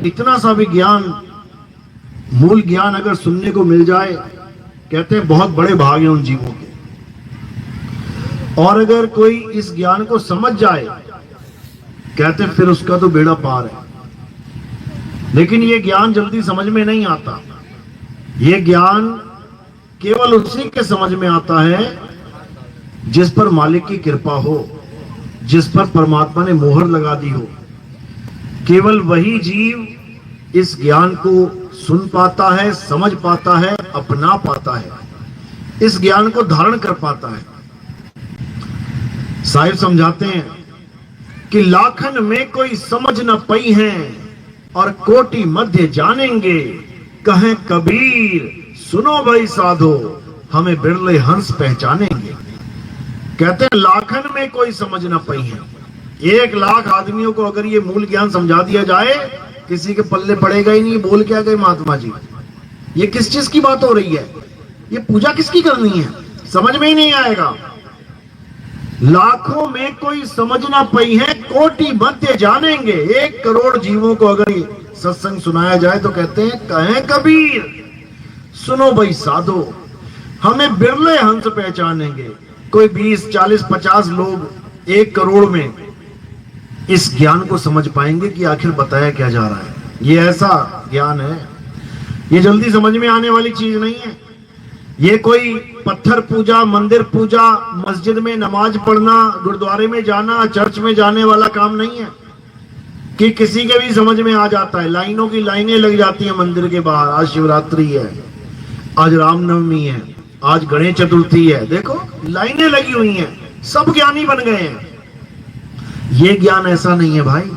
इतना सा भी ज्ञान, मूल ज्ञान अगर सुनने को मिल जाए, कहते हैं बहुत बड़े भाग हैं उन जीवों के। और अगर कोई इस ज्ञान को समझ जाए, कहते हैं फिर उसका तो बेड़ा पार है। लेकिन ये ज्ञान जल्दी समझ में नहीं आता। ये ज्ञान केवल उसी के समझ में आता है जिस पर मालिक की कृपा हो, जिस पर परमात्मा ने मोहर लगा दी हो। केवल वही जीव इस ज्ञान को सुन पाता है, समझ पाता है, अपना पाता है, इस ज्ञान को धारण कर पाता है। साहिब समझाते हैं कि लाखन में कोई समझ न पई है और कोटि मध्य जानेंगे, कहें कबीर सुनो भाई साधो, हमें बिरले हंस पहचानेंगे। कहते हैं लाखन में कोई समझ न पई है। 1 लाख आदमियों को अगर ये मूल ज्ञान समझा दिया जाए, किसी के पल्ले पड़ेगा ही नहीं। बोल क्या गए महात्मा जी, ये किस चीज की बात हो रही है, ये पूजा किसकी करनी है, समझ में ही नहीं आएगा। लाखों में कोई समझ ना पई है, कोटि मध्य जानेंगे। 1 करोड़ जीवों को अगर सत्संग सुनाया जाए तो कहते हैं कहें कबीर सुनो भाई साधो, हमें बिरले हंस पहचानेंगे। कोई 20, 40, 50 लोग 1 करोड़ में इस ज्ञान को समझ पाएंगे कि आखिर बताया क्या जा रहा है। ये ऐसा ज्ञान है, ये जल्दी समझ में आने वाली चीज नहीं है। ये कोई पत्थर पूजा, मंदिर पूजा, मस्जिद में नमाज पढ़ना, गुरुद्वारे में जाना, चर्च में जाने वाला काम नहीं है कि किसी के भी समझ में आ जाता है। लाइनों की लाइनें लग जाती हैं मंदिर के बाहर। आज शिवरात्रि है, आज रामनवमी है, आज गणेश चतुर्थी है, देखो लाइनें लगी हुई हैं, सब ज्ञानी बन गए हैं। ये ज्ञान ऐसा नहीं है भाई।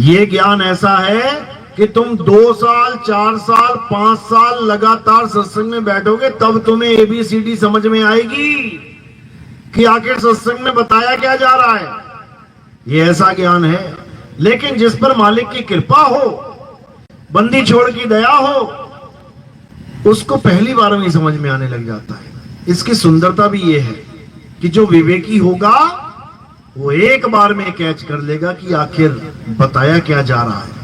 ये ज्ञान ऐसा है कि तुम 2 साल, 4 साल, 5 साल लगातार सत्संग में बैठोगे, तब तुम्हें ABCD समझ में आएगी कि आखिर सत्संग में बताया क्या जा रहा है। ये ऐसा ज्ञान है। लेकिन जिस पर मालिक की कृपा हो, बंदी छोड़ की दया हो, उसको पहली बार में समझ में आने लग जाता है। इसकी सुंदरता भी ये है कि जो विवेकी होगा वो एक बार में कैच कर लेगा कि आखिर बताया क्या जा रहा है।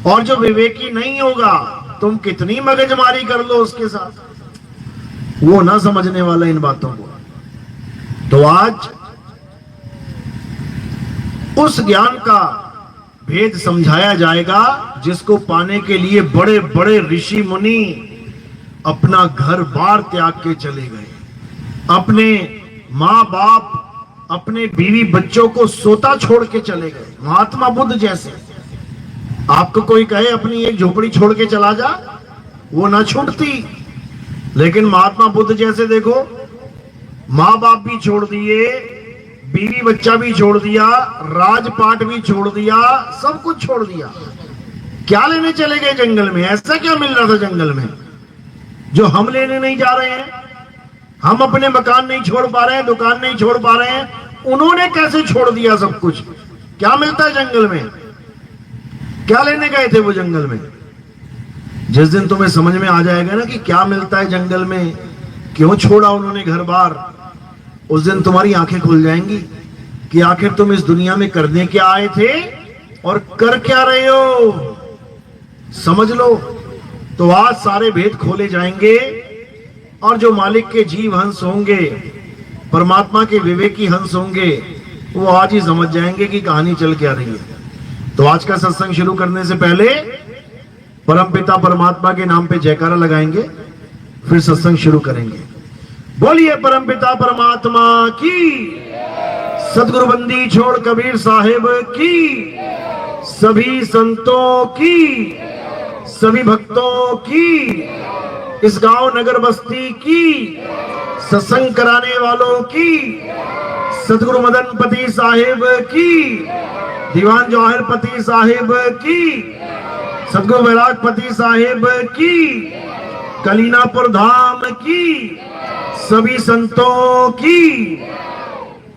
और जो विवेकी नहीं होगा, तुम कितनी मगजमारी कर लो उसके साथ, वो ना समझने वाला इन बातों को। तो आज उस ज्ञान का भेद समझाया जाएगा जिसको पाने के लिए बड़े बड़े ऋषि मुनि अपना घर बार त्याग के चले गए, अपने माँ बाप, अपने बीवी बच्चों को सोता छोड़ के चले गए। महात्मा बुद्ध जैसे। आपको कोई कहे अपनी एक झोपड़ी छोड़ के चला जा, वो ना छूटती। लेकिन महात्मा बुद्ध जैसे देखो, माँ बाप भी छोड़ दिए, बीवी बच्चा भी छोड़ दिया, राजपाट भी छोड़ दिया, सब कुछ छोड़ दिया। क्या लेने चले गए जंगल में? ऐसा क्या मिल रहा था जंगल में जो हम लेने नहीं जा रहे हैं? हम अपने मकान नहीं छोड़ पा रहे हैं, दुकान नहीं छोड़ पा रहे हैं, उन्होंने कैसे छोड़ दिया सब कुछ? क्या मिलता है जंगल में? क्या लेने गए थे वो जंगल में? जिस दिन तुम्हें समझ में आ जाएगा ना कि क्या मिलता है जंगल में, क्यों छोड़ा उन्होंने घर बार, उस दिन तुम्हारी आंखें खुल जाएंगी कि आखिर तुम इस दुनिया में करने क्या आए थे और कर क्या रहे हो। समझ लो। तो आज सारे भेद खोले जाएंगे और जो मालिक के जीव हंस होंगे, परमात्मा के विवेकी हंस होंगे, वो आज ही समझ जाएंगे कि कहानी चल क्या रही है। तो आज का सत्संग शुरू करने से पहले परमपिता परमात्मा के नाम पे जयकारा लगाएंगे, फिर सत्संग शुरू करेंगे। बोलिए परमपिता परमात्मा की, सदगुरु बंदी छोड़ कबीर साहिब की, सभी संतों की, सभी भक्तों की, इस गांव नगर बस्ती की, सत्संग कराने वालों की, सदगुरु मदनपति साहिब की, दीवान जौहरपति साहिब की, सदगुरु वैरागपति साहिब की, कलीनापुर धाम की, सभी संतों की।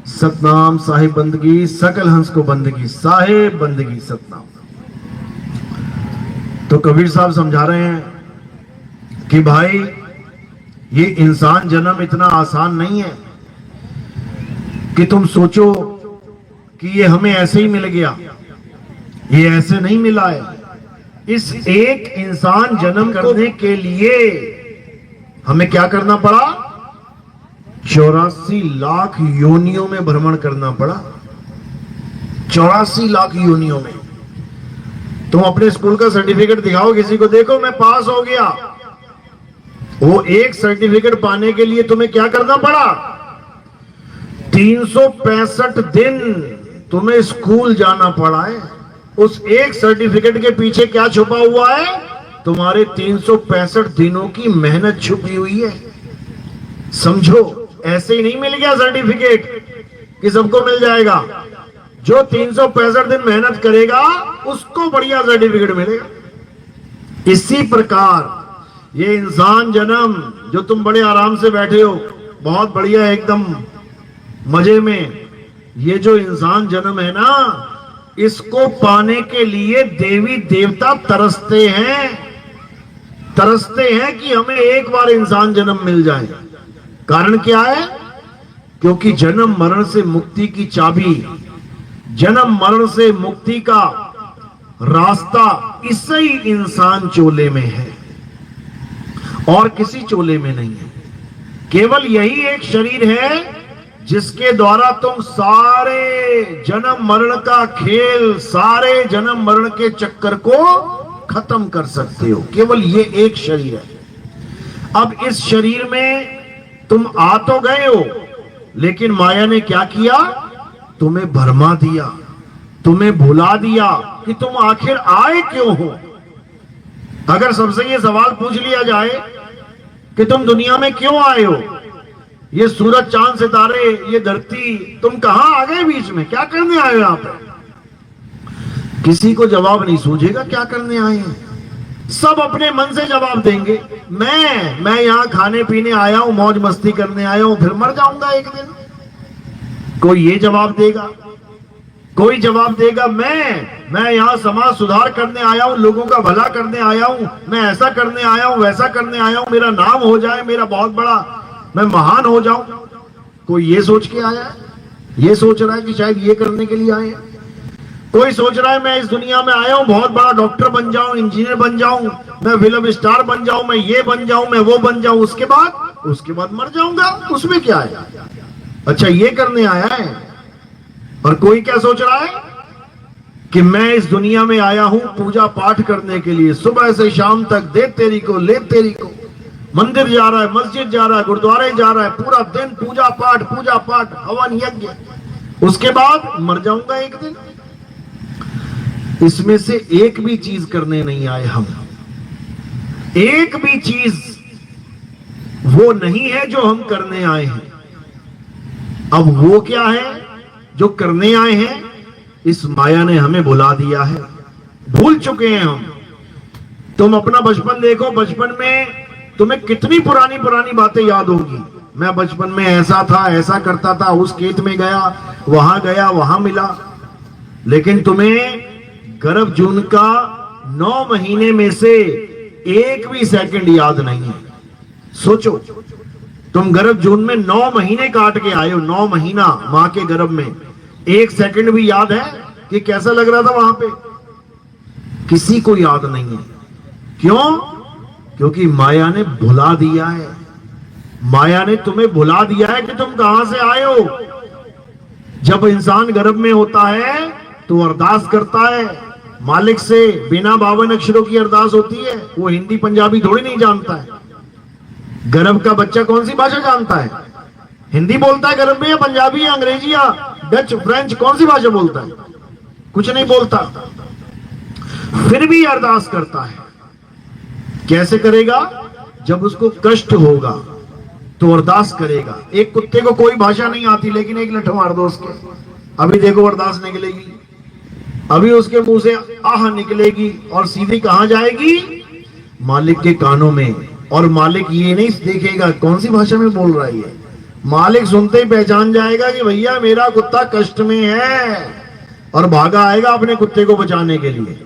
सतनाम साहिब बंदगी, सकल हंस को बंदगी, साहिब बंदगी सतनाम। तो कबीर साहब समझा रहे हैं कि भाई ये इंसान जन्म इतना आसान नहीं है कि तुम सोचो कि ये हमें ऐसे ही मिल गया। ये ऐसे नहीं मिला है। इस एक इंसान जन्म करने के लिए हमें क्या करना पड़ा? 84 लाख योनियों में भ्रमण करना पड़ा। 84 लाख योनियों में। तुम अपने स्कूल का सर्टिफिकेट दिखाओ किसी को, देखो मैं पास हो गया। वो एक सर्टिफिकेट पाने के लिए तुम्हें क्या करना पड़ा? 365 दिन तुम्हें स्कूल जाना पड़ा है। उस एक सर्टिफिकेट के पीछे क्या छुपा हुआ है? तुम्हारे 365 दिनों की मेहनत छुपी हुई है। समझो, ऐसे ही नहीं मिल गया सर्टिफिकेट कि सबको मिल जाएगा। जो 365 दिन मेहनत करेगा उसको बढ़िया सर्टिफिकेट मिलेगा। इसी प्रकार ये इंसान जन्म जो तुम बड़े आराम से बैठे हो, बहुत बढ़िया है, एकदम मजे में, ये जो इंसान जन्म है ना, इसको पाने के लिए देवी देवता तरसते हैं कि हमें एक बार इंसान जन्म मिल जाए। कारण क्या है? क्योंकि जन्म मरण से मुक्ति की चाबी, जन्म मरण से मुक्ति का रास्ता इसी इंसान चोले में है और किसी चोले में नहीं है। केवल यही एक शरीर है जिसके द्वारा तुम सारे जन्म मरण का खेल, सारे जन्म मरण के चक्कर को खत्म कर सकते हो। केवल ये एक शरीर है। अब इस शरीर में तुम आ तो गए हो, लेकिन माया ने क्या किया? तुम्हें भरमा दिया, तुम्हें भुला दिया कि तुम आखिर आए क्यों हो। अगर सबसे ये सवाल पूछ लिया जाए कि तुम दुनिया में क्यों आए हो, ये सूरज चांद सितारे, ये धरती, तुम कहां आ गए बीच में, क्या करने आए हो यहां पर? किसी को जवाब नहीं सूझेगा क्या करने आए हैं। सब अपने मन से जवाब देंगे, मैं यहां खाने पीने आया हूं, मौज मस्ती करने आया हूं, फिर मर जाऊंगा एक दिन। कोई ये जवाब देगा, कोई जवाब देगा मैं यहां समाज सुधार करने आया हूं, लोगों का भला करने आया हूं, मैं ऐसा करने आया हूं, वैसा करने आया हूं, मेरा नाम हो जाए, मेरा बहुत बड़ा, मैं महान हो जाऊं। कोई ये सोच के आया है, ये सोच रहा है कि शायद ये करने के लिए आए हैं। कोई सोच रहा है मैं इस दुनिया में आया हूं, बहुत बड़ा डॉक्टर बन जाऊं, इंजीनियर बन जाऊं, मैं फिल्म स्टार बन जाऊं, मैं ये बन जाऊं, मैं वो बन जाऊं, उसके बाद मर जाऊंगा, उसमें क्या है। अच्छा, ये करने आया है। और कोई क्या सोच रहा है कि मैं इस दुनिया में आया हूं पूजा पाठ करने के लिए, सुबह से शाम तक दे तेरी को ले तेरी को, मंदिर जा रहा है, मस्जिद जा रहा है, गुरुद्वारे जा रहा है, पूरा दिन पूजा पाठ, हवन यज्ञ, उसके बाद मर जाऊंगा एक दिन। इसमें से एक भी चीज करने नहीं आए हम। एक भी चीज वो नहीं है जो हम करने आए हैं। अब वो क्या है जो करने आए हैं? इस माया ने हमें भुला दिया है, भूल चुके हैं हम। तुम अपना बचपन देखो, बचपन में तुम्हें कितनी पुरानी पुरानी बातें याद होगी। मैं बचपन में ऐसा था, ऐसा करता था, उस खेत में गया, वहां मिला। लेकिन तुम्हें गर्भ जून का 9 महीने में से एक भी सेकंड याद नहीं है। सोचो, तुम गर्भ जून में 9 महीने काट के आए हो, 9 महीना मां के गर्भ में, एक सेकंड भी याद है कि कैसा लग रहा था वहां पे? किसी को याद नहीं है। क्यों? क्योंकि माया ने भुला दिया है। माया ने तुम्हें भुला दिया है कि तुम कहां से आए हो। जब इंसान गर्भ में होता है तो अरदास करता है मालिक से, बिना 52 अक्षरों की अरदास होती है। वो हिंदी पंजाबी थोड़ी नहीं जानता है। गर्भ का बच्चा कौन सी भाषा जानता है? हिंदी बोलता है गर्भ में, या पंजाबी, या अंग्रेजी, या डच, फ्रेंच, कौन सी भाषा बोलता है? कुछ नहीं बोलता। फिर भी अरदास करता है। कैसे करेगा? जब उसको कष्ट होगा तो अरदास करेगा। एक कुत्ते को कोई भाषा नहीं आती, लेकिन एक लठ मार दो उसके, अभी देखो अरदास निकलेगी, अभी उसके मुंह से आह निकलेगी, और सीधी कहां जाएगी? मालिक के कानों में। और मालिक ये नहीं देखेगा कौन सी भाषा में बोल रहा है। मालिक सुनते ही पहचान जाएगा कि भैया मेरा कुत्ता कष्ट में है, और भागा आएगा अपने कुत्ते को बचाने के लिए।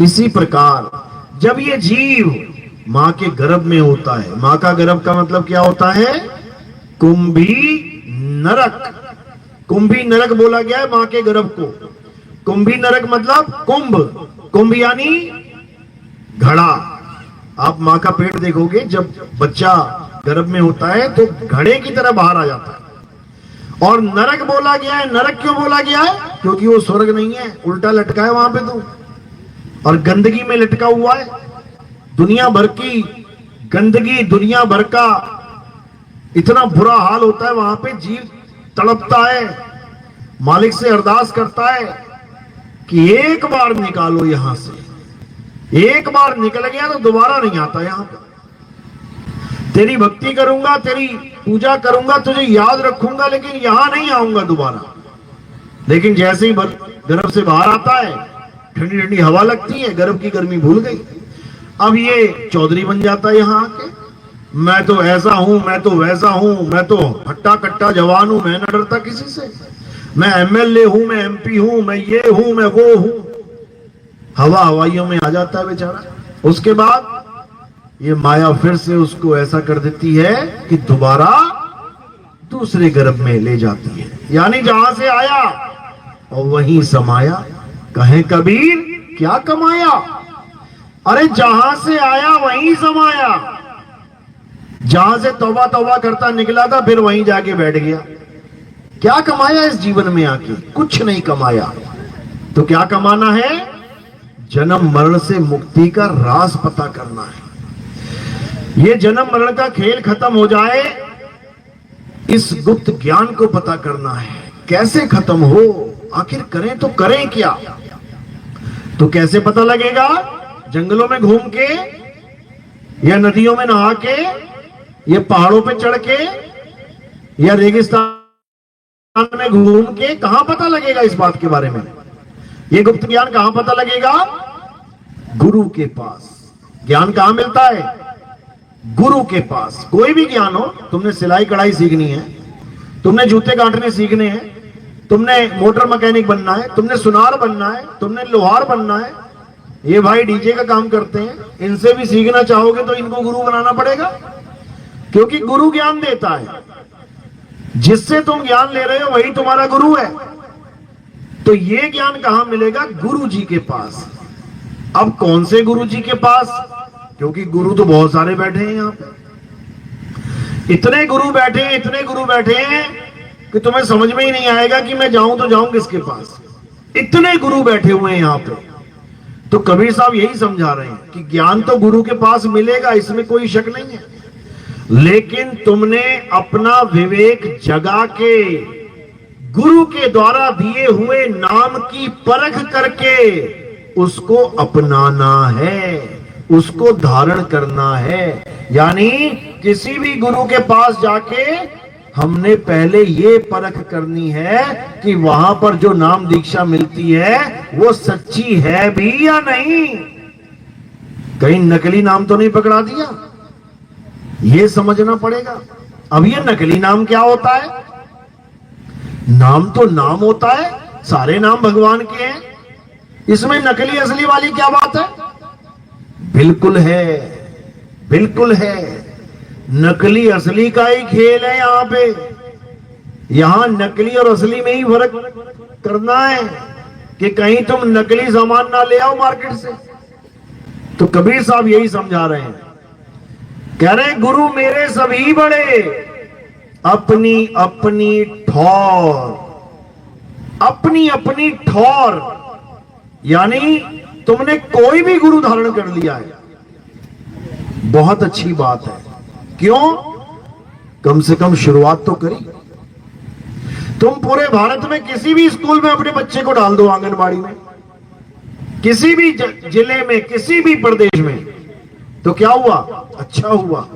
इसी प्रकार जब ये जीव मां के गर्भ में होता है, मां का गर्भ का मतलब क्या होता है? कुंभी नरक। कुंभी नरक बोला गया है मां के गर्भ को। कुंभी नरक मतलब कुंभ, कुंभ यानी घड़ा, आप माँ का पेट देखोगे, जब बच्चा गर्भ में होता है तो घड़े की तरह बाहर आ जाता है। और नरक बोला गया है, नरक क्यों बोला गया है? क्योंकि वो स्वर्ग नहीं है, उल्टा लटका है वहां पे तो, और गंदगी में लटका हुआ है। दुनिया भर की गंदगी, दुनिया भर का इतना बुरा हाल होता है वहां पे, जीव तड़पता है, मालिक से अरदास करता है कि एक बार निकालो यहां से। एक बार निकल गया तो दोबारा नहीं आता यहां पे। तेरी भक्ति करूंगा, तेरी पूजा करूंगा, तुझे याद रखूंगा, लेकिन यहां नहीं आऊंगा दोबारा। लेकिन जैसे ही गर्भ से बाहर आता है, ठंडी ठंडी हवा लगती है, गर्भ की गर्मी भूल गई। अब ये चौधरी बन जाता है यहां आके, मैं तो ऐसा हूं, मैं तो वैसा हूं, मैं तो हट्टा कट्टा जवान हूं, मैं न डरता किसी से, मैं एमएलए हूं, मैं एमपी हूं, मैं ये हूं, मैं वो हूं। हवा हवाइयों में आ जाता है बेचारा। उसके बाद ये माया फिर से उसको ऐसा कर देती है कि दोबारा दूसरे गर्भ में ले जाती है, यानी जहां से आया और वहीं समाया। कहे कबीर क्या कमाया? अरे जहां से आया वहीं समाया। जहां से तौबा तौबा करता निकला था, फिर वहीं जाके बैठ गया। क्या कमाया इस जीवन में आके? कुछ नहीं कमाया। तो क्या कमाना है? जन्म मरण से मुक्ति का राज पता करना है। ये जन्म मरण का खेल खत्म हो जाए, इस गुप्त ज्ञान को पता करना है। कैसे खत्म हो, आखिर करें तो करें क्या? तो कैसे पता लगेगा? जंगलों में घूम के, या नदियों में नहा के, या पहाड़ों पे चढ़ के, या रेगिस्तान में घूम के? कहां पता लगेगा इस बात के बारे में? ये गुप्त ज्ञान कहां पता लगेगा? गुरु के पास। ज्ञान कहां मिलता है? गुरु के पास। कोई भी ज्ञान हो, तुमने सिलाई कढ़ाई सीखनी है, तुमने जूते काटने सीखने हैं, तुमने मोटर मैकेनिक बनना है, तुमने सुनार बनना है, तुमने लोहार बनना है, ये भाई डीजे का काम करते हैं, इनसे भी सीखना चाहोगे तो इनको गुरु बनाना पड़ेगा, क्योंकि गुरु ज्ञान देता है। जिससे तुम ज्ञान ले रहे हो वही तुम्हारा गुरु है। तो ये ज्ञान कहां मिलेगा? गुरु जी के पास। अब कौन से गुरु जी के पास? क्योंकि गुरु तो बहुत सारे बैठे हैं यहां पे। इतने गुरु बैठे हैं, इतने गुरु बैठे हैं कि तुम्हें समझ में ही नहीं आएगा कि मैं जाऊं तो जाऊं किसके पास। इतने गुरु बैठे हुए हैं यहां पे। तो कबीर साहब यही समझा रहे हैं कि ज्ञान तो गुरु के पास मिलेगा, इसमें कोई शक नहीं है, लेकिन तुमने अपना विवेक जगा के गुरु के द्वारा दिए हुए नाम की परख करके उसको अपनाना है, उसको धारण करना है। यानी किसी भी गुरु के पास जाके हमने पहले ये परख करनी है कि वहां पर जो नाम दीक्षा मिलती है वो सच्ची है भी या नहीं, कहीं नकली नाम तो नहीं पकड़ा दिया। ये समझना पड़ेगा। अब ये नकली नाम क्या होता है? नाम तो नाम होता है, सारे नाम भगवान के हैं, इसमें नकली असली वाली क्या बात है? बिल्कुल है, बिल्कुल है। नकली असली का ही खेल है यहां पे। यहां नकली और असली में ही फर्क करना है कि कहीं तुम नकली सामान ना ले आओ मार्केट से। तो कबीर साहब यही समझा रहे हैं, कह रहे हैं गुरु मेरे सभी बड़े, अपनी अपनी ठौर, अपनी अपनी ठौर। यानी तुमने कोई भी गुरु धारण कर लिया है, बहुत अच्छी बात है। क्यों? कम से कम शुरुआत तो करी। तुम पूरे भारत में किसी भी स्कूल में अपने बच्चे को डाल दो, आंगनबाड़ी में, किसी भी जिले में, किसी भी प्रदेश में, तो क्या हुआ? अच्छा हुआ।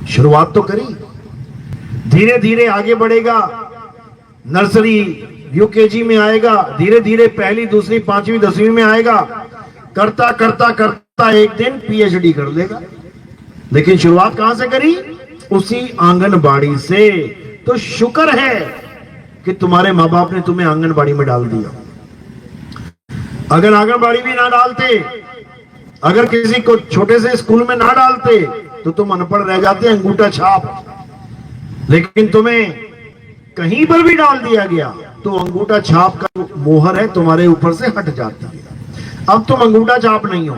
शुरुआत तो करी, धीरे धीरे आगे बढ़ेगा, नर्सरी यूकेजी में आएगा, धीरे धीरे पहली दूसरी पांचवी दसवीं में आएगा, करता करता करता एक दिन पीएचडी कर लेगा। लेकिन शुरुआत कहां से करी? उसी आंगनबाड़ी से। तो शुक्र है कि तुम्हारे माँ बाप ने तुम्हें आंगनबाड़ी में डाल दिया। अगर आंगनबाड़ी भी ना डालते, अगर किसी को छोटे से स्कूल में ना डालते, तो तुम अनपढ़ रह जाते, अंगूठा छाप। लेकिन तुम्हें कहीं पर भी डाल दिया गया तो अंगूठा छाप का मोहर है तुम्हारे ऊपर से हट जाती है। अब तुम अंगूठा छाप नहीं हो,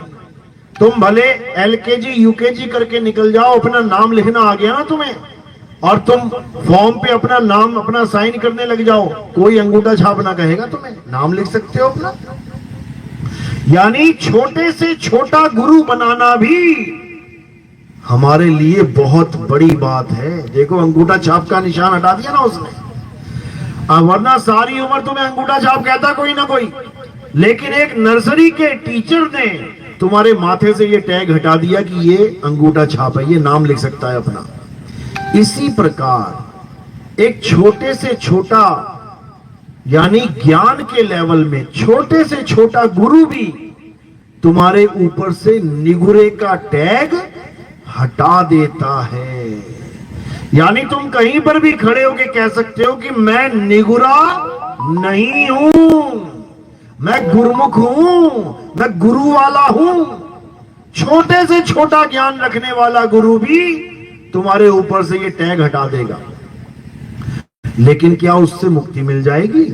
तुम भले एलकेजी यूकेजी करके निकल जाओ, अपना नाम लिखना आ गया ना तुम्हें, और तुम फॉर्म पे अपना नाम अपना साइन करने लग जाओ, कोई अंगूठा छाप ना कहेगा तुम्हें, नाम लिख सकते हो अपना। यानी छोटे से छोटा गुरु बनाना भी हमारे लिए बहुत बड़ी बात है। देखो अंगूठा छाप का निशान हटा दिया ना उसने, वरना सारी उम्र तुम्हें अंगूठा छाप कहता कोई ना कोई, लेकिन एक नर्सरी के टीचर ने तुम्हारे माथे से ये टैग हटा दिया कि ये अंगूठा छाप है, ये नाम लिख सकता है अपना। इसी प्रकार एक छोटे से छोटा यानी ज्ञान के लेवल में छोटे से छोटा गुरु भी तुम्हारे ऊपर से निगुरे का टैग हटा देता है। यानी तुम कहीं पर भी खड़े होके कह सकते हो कि मैं निगुरा नहीं हूं, मैं गुरुमुख हूं, मैं गुरु वाला हूं। छोटे से छोटा ज्ञान रखने वाला गुरु भी तुम्हारे ऊपर से ये टैग हटा देगा। लेकिन क्या उससे मुक्ति मिल जाएगी?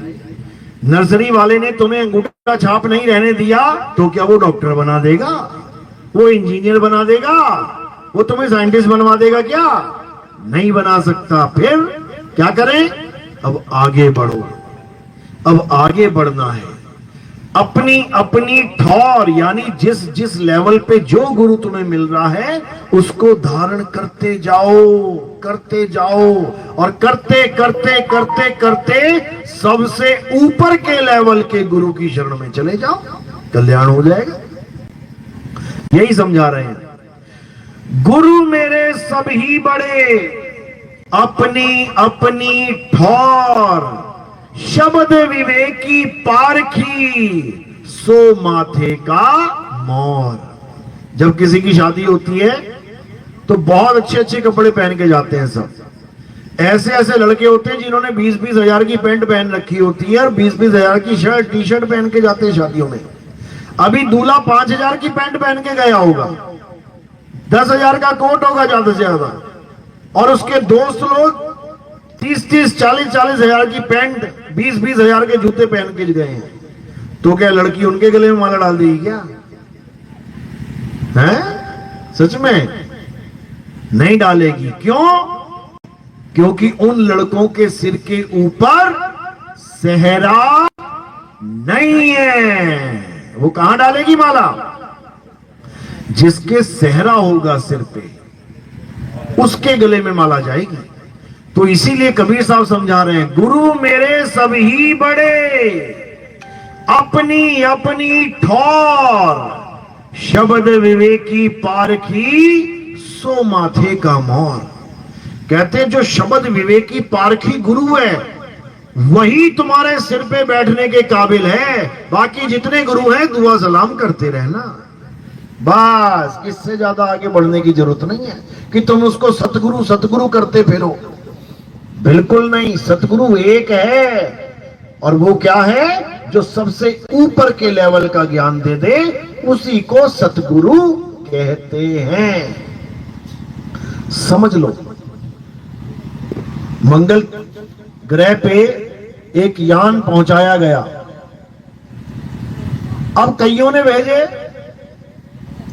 नर्सरी वाले ने तुम्हें अंगूठा छाप नहीं रहने दिया तो क्या वो डॉक्टर बना देगा, वो इंजीनियर बना देगा, वो तुम्हें साइंटिस्ट बनवा देगा? क्या नहीं बना सकता। फिर क्या करें? अब आगे बढ़ो, अब आगे बढ़ना है। अपनी अपनी ठौर यानी जिस जिस लेवल पे जो गुरु तुम्हें मिल रहा है उसको धारण करते जाओ, करते जाओ, और करते करते करते करते सबसे ऊपर के लेवल के गुरु की शरण में चले जाओ, कल्याण हो जाएगा। यही समझा रहे हैं। गुरु मेरे सब ही बड़े, अपनी अपनी ठौर, शब्द विवेकी पारखी, सो माथे का मोर। जब किसी की शादी होती है तो बहुत अच्छे अच्छे कपड़े पहन के जाते हैं सब। ऐसे ऐसे लड़के होते हैं जिन्होंने 20-20 हजार की पैंट पहन रखी होती है और 20-20 हजार की शर्ट टी शर्ट पहन के जाते हैं शादियों में। अभी दूल्हा 5,000 की पैंट पहन के गया होगा, 10,000 का कोट होगा ज्यादा से ज्यादा, और उसके दोस्त लोग 30-30, 40-40 हजार की पैंट, 20-20 हजार के जूते पहन के गए हैं। तो क्या लड़की उनके गले में माला डाल देगी क्या? है? सच में नहीं डालेगी। क्यों? क्योंकि उन लड़कों के सिर के ऊपर सेहरा नहीं है। वो कहां डालेगी माला? जिसके सेहरा होगा सिर पे उसके गले में माला जाएगी। तो इसीलिए कबीर साहब समझा रहे हैं, गुरु मेरे सभी बड़े, अपनी अपनी ठौर, शब्द विवेकी पारखी, सो माथे का मोर। कहते हैं जो शब्द विवेकी पारखी गुरु है वही तुम्हारे सिर पे बैठने के काबिल है। बाकी जितने गुरु हैं दुआ सलाम करते रहना, बस। इससे ज्यादा आगे बढ़ने की जरूरत नहीं है कि तुम उसको सतगुरु सतगुरु करते फिरो। बिल्कुल नहीं, सतगुरु एक है, और वो क्या है? जो सबसे ऊपर के लेवल का ज्ञान दे दे उसी को सतगुरु कहते हैं। समझ लो, मंगल ग्रह पे एक यान पहुंचाया गया। अब कईयों ने भेजे,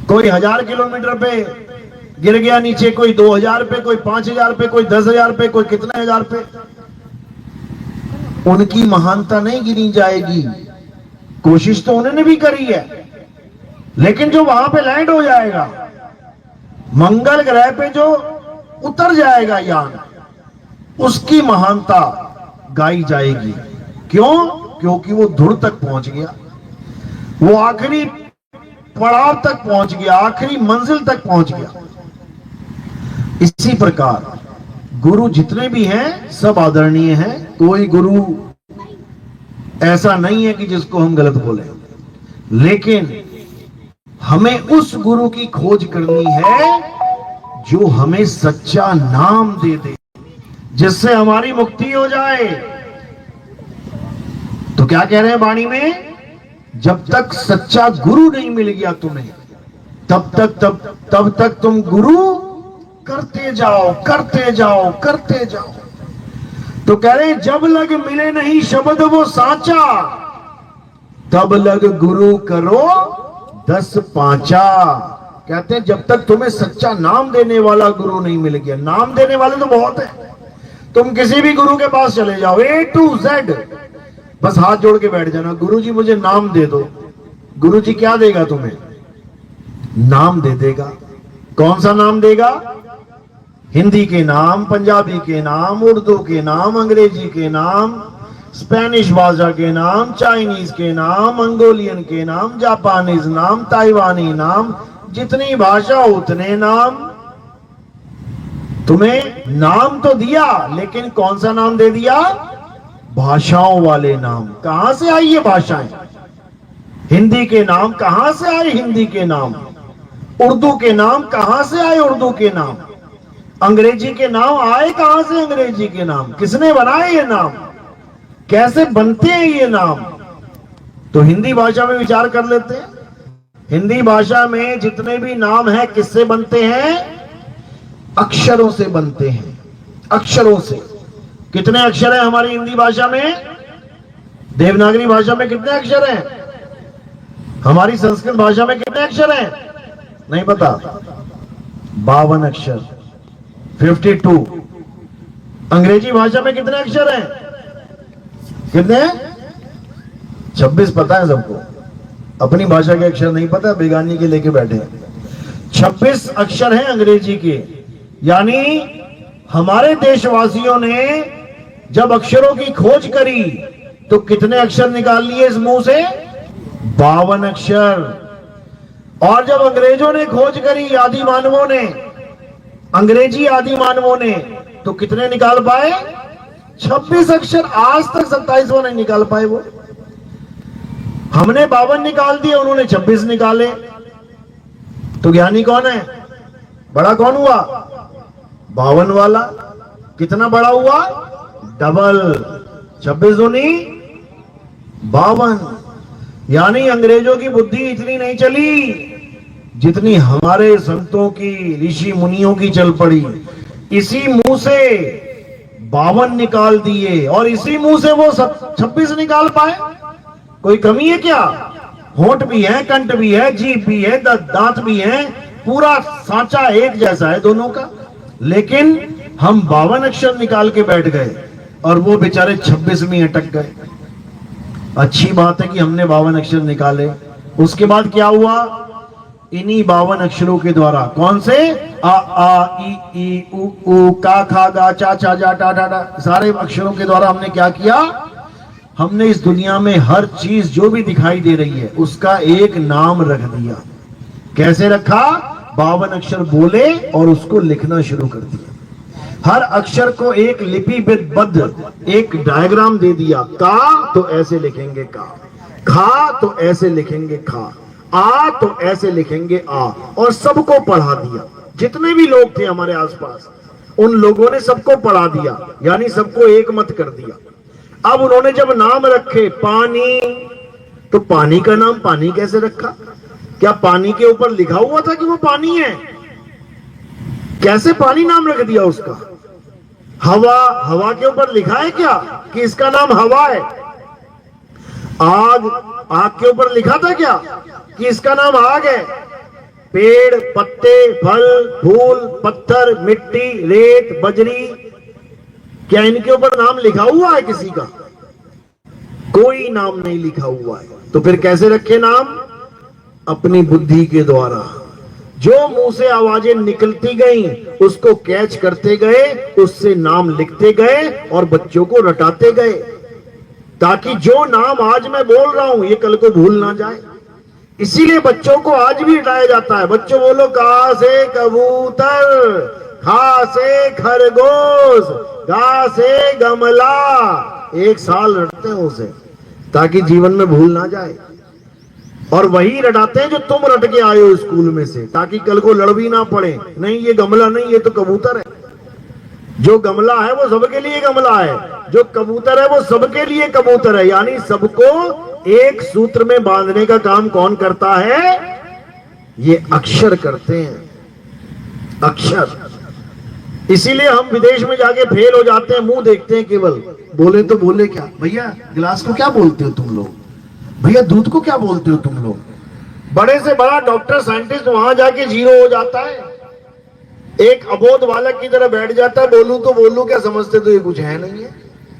कोई 1000 किलोमीटर पे गिर गया नीचे, कोई 2000 पे, कोई 5000 पे, कोई 10,000 पे, कोई कितने हजार पे। उनकी महानता नहीं गिनी जाएगी, कोशिश तो उन्होंने भी करी है, लेकिन जो वहां पे लैंड हो जाएगा, मंगल ग्रह पे जो उतर जाएगा यान, उसकी महानता गाई जाएगी। क्यों? क्योंकि वो धुर तक पहुंच गया, वो आखिरी पड़ाव तक पहुंच गया, आखिरी मंजिल तक पहुंच गया। इसी प्रकार गुरु जितने भी हैं सब आदरणीय हैं। कोई गुरु ऐसा नहीं है कि जिसको हम गलत बोले, लेकिन हमें उस गुरु की खोज करनी है जो हमें सच्चा नाम दे दे, जिससे हमारी मुक्ति हो जाए। तो क्या कह रहे हैं वाणी में? जब तक सच्चा गुरु नहीं मिल गया तुम्हें, तब तक तुम गुरु करते जाओ, करते जाओ, करते जाओ। तो कह रहे जब लग मिले नहीं शब्द वो साचा, तब लग गुरु करो 10 पांचा। कहते हैं जब तक तुम्हें सच्चा नाम देने वाला गुरु नहीं मिल गया। नाम देने वाले तो बहुत है, तुम किसी भी गुरु के पास चले जाओ, A to Z, बस हाथ जोड़ के बैठ जाना, गुरु जी मुझे नाम दे दो। गुरु जी क्या देगा तुम्हें? नाम दे देगा। कौन सा नाम देगा? हिंदी के नाम, पंजाबी के नाम, उर्दू के नाम, अंग्रेजी के नाम, स्पेनिश भाषा के नाम, चाइनीज के नाम, मंगोलियन के नाम, जापानीज नाम, ताइवानी नाम, जितनी भाषा उतने नाम। तुम्हें नाम तो दिया, लेकिन कौन सा नाम दे दिया? भाषाओं वाले नाम। कहां से आई ये भाषाएं? हिंदी के नाम कहां से आए? हिंदी के नाम। उर्दू के नाम कहां से आए? उर्दू के नाम। अंग्रेजी के नाम आए कहां से? अंग्रेजी के नाम। किसने बनाए ये नाम? कैसे बनते हैं ये नाम? तो हिंदी भाषा में विचार कर लेते हैं। हिंदी भाषा में जितने भी नाम हैं किससे बनते हैं? अक्षरों से बनते हैं। अक्षरों से। कितने अक्षर हैं हमारी हिंदी भाषा में? देवनागरी भाषा में कितने अक्षर हैं? हमारी संस्कृत भाषा में कितने अक्षर हैं? नहीं पता? 52 अक्षर, 52। अंग्रेजी भाषा में कितने अक्षर हैं? कितने? 26 पता है सबको। अपनी भाषा के अक्षर नहीं पता, बेगानी के लेके बैठे हैं। 26 अक्षर हैं अंग्रेजी के। यानी हमारे देशवासियों ने जब अक्षरों की खोज करी तो कितने अक्षर निकाल लिए इस मुंह से? 52 अक्षर। और जब अंग्रेजों ने खोज करी, आदि मानवों ने, अंग्रेजी आदि मानवों ने, तो कितने निकाल पाए? 26 अक्षर। आज तक 27वां नहीं निकाल पाए वो। हमने 52 निकाल दिए, उन्होंने 26 निकाले। तो ज्ञानी कौन है? बड़ा कौन हुआ? 52 वाला। कितना बड़ा हुआ? डबल। 26 दूनी 52। यानी अंग्रेजों की बुद्धि इतनी नहीं चली जितनी हमारे संतों की, ऋषि मुनियों की चल पड़ी। इसी मुंह से 52 निकाल दिए और इसी मुंह से वो 26 निकाल पाए। कोई कमी है क्या? होंठ भी है, कंठ भी है, जीभ भी है, दांत भी है, पूरा सांचा एक जैसा है दोनों का। लेकिन हम 52 अक्षर निकाल के बैठ गए और वो बेचारे 26 में अटक गए। अच्छी बात है कि हमने 52 अक्षर निकाले। उसके बाद क्या हुआ? इन्हीं 52 अक्षरों के द्वारा, कौन से? आ ई ई उ का खा गा चा चा जा टा टा टा, सारे अक्षरों के द्वारा हमने क्या किया? हमने इस दुनिया में हर चीज जो भी दिखाई दे रही है उसका एक नाम रख दिया। कैसे रखा? 52 अक्षर बोले और उसको लिखना शुरू कर दिया। हर अक्षर को एक लिपिबद्ध एक डायग्राम दे दिया। का तो ऐसे लिखेंगे का, खा तो ऐसे लिखेंगे खा, आ तो ऐसे लिखेंगे आ, और सबको पढ़ा दिया। जितने भी लोग थे हमारे आसपास, उन लोगों ने सबको पढ़ा दिया, यानी सबको एक मत कर दिया। अब उन्होंने जब नाम रखे पानी, तो पानी का नाम पानी कैसे रखा? क्या पानी के ऊपर लिखा हुआ था कि वो पानी है? कैसे पानी नाम रख दिया उसका? हवा, हवा के ऊपर लिखा है क्या कि इसका नाम हवा है? आग, आग के ऊपर लिखा था क्या कि इसका नाम आग है? पेड़, पत्ते, फल, फूल, पत्थर, मिट्टी, रेत, बजरी, क्या इनके ऊपर नाम लिखा हुआ है किसी का? कोई नाम नहीं लिखा हुआ है। तो फिर कैसे रखे नाम? अपनी बुद्धि के द्वारा। जो मुंह से आवाजें निकलती गई उसको कैच करते गए, उससे नाम लिखते गए और बच्चों को रटाते गए, ताकि जो नाम आज मैं बोल रहा हूं ये कल को भूल ना जाए। इसीलिए बच्चों को आज भी रटाया जाता है। बच्चों बोलो का से कबूतर, खा से खरगोश, गा से गमला। 1 साल रटते हैं उसे, ताकि जीवन में भूल ना जाए। और वही रटाते हैं जो तुम रट के आए हो स्कूल में से, ताकि कल को लड़ भी ना पड़े। नहीं ये गमला नहीं, ये तो कबूतर है। जो गमला है वो सबके लिए गमला है, जो कबूतर है वो सबके लिए कबूतर है। यानी सबको एक सूत्र में बांधने का काम कौन करता है? ये अक्षर करते हैं, अक्षर। इसीलिए हम विदेश में जाके फेल हो जाते हैं, मुंह देखते हैं केवल। बोले तो बोले क्या? भैया गिलास को क्या बोलते हो तुम लोग? भैया दूध को क्या बोलते हो तुम लोग? बड़े से बड़ा डॉक्टर साइंटिस्ट वहां जाके जीरो हो जाता है, एक अबोध बालक की तरह बैठ जाता है, बोलूं तो बोलूं क्या, समझते तो ये कुछ है नहीं है।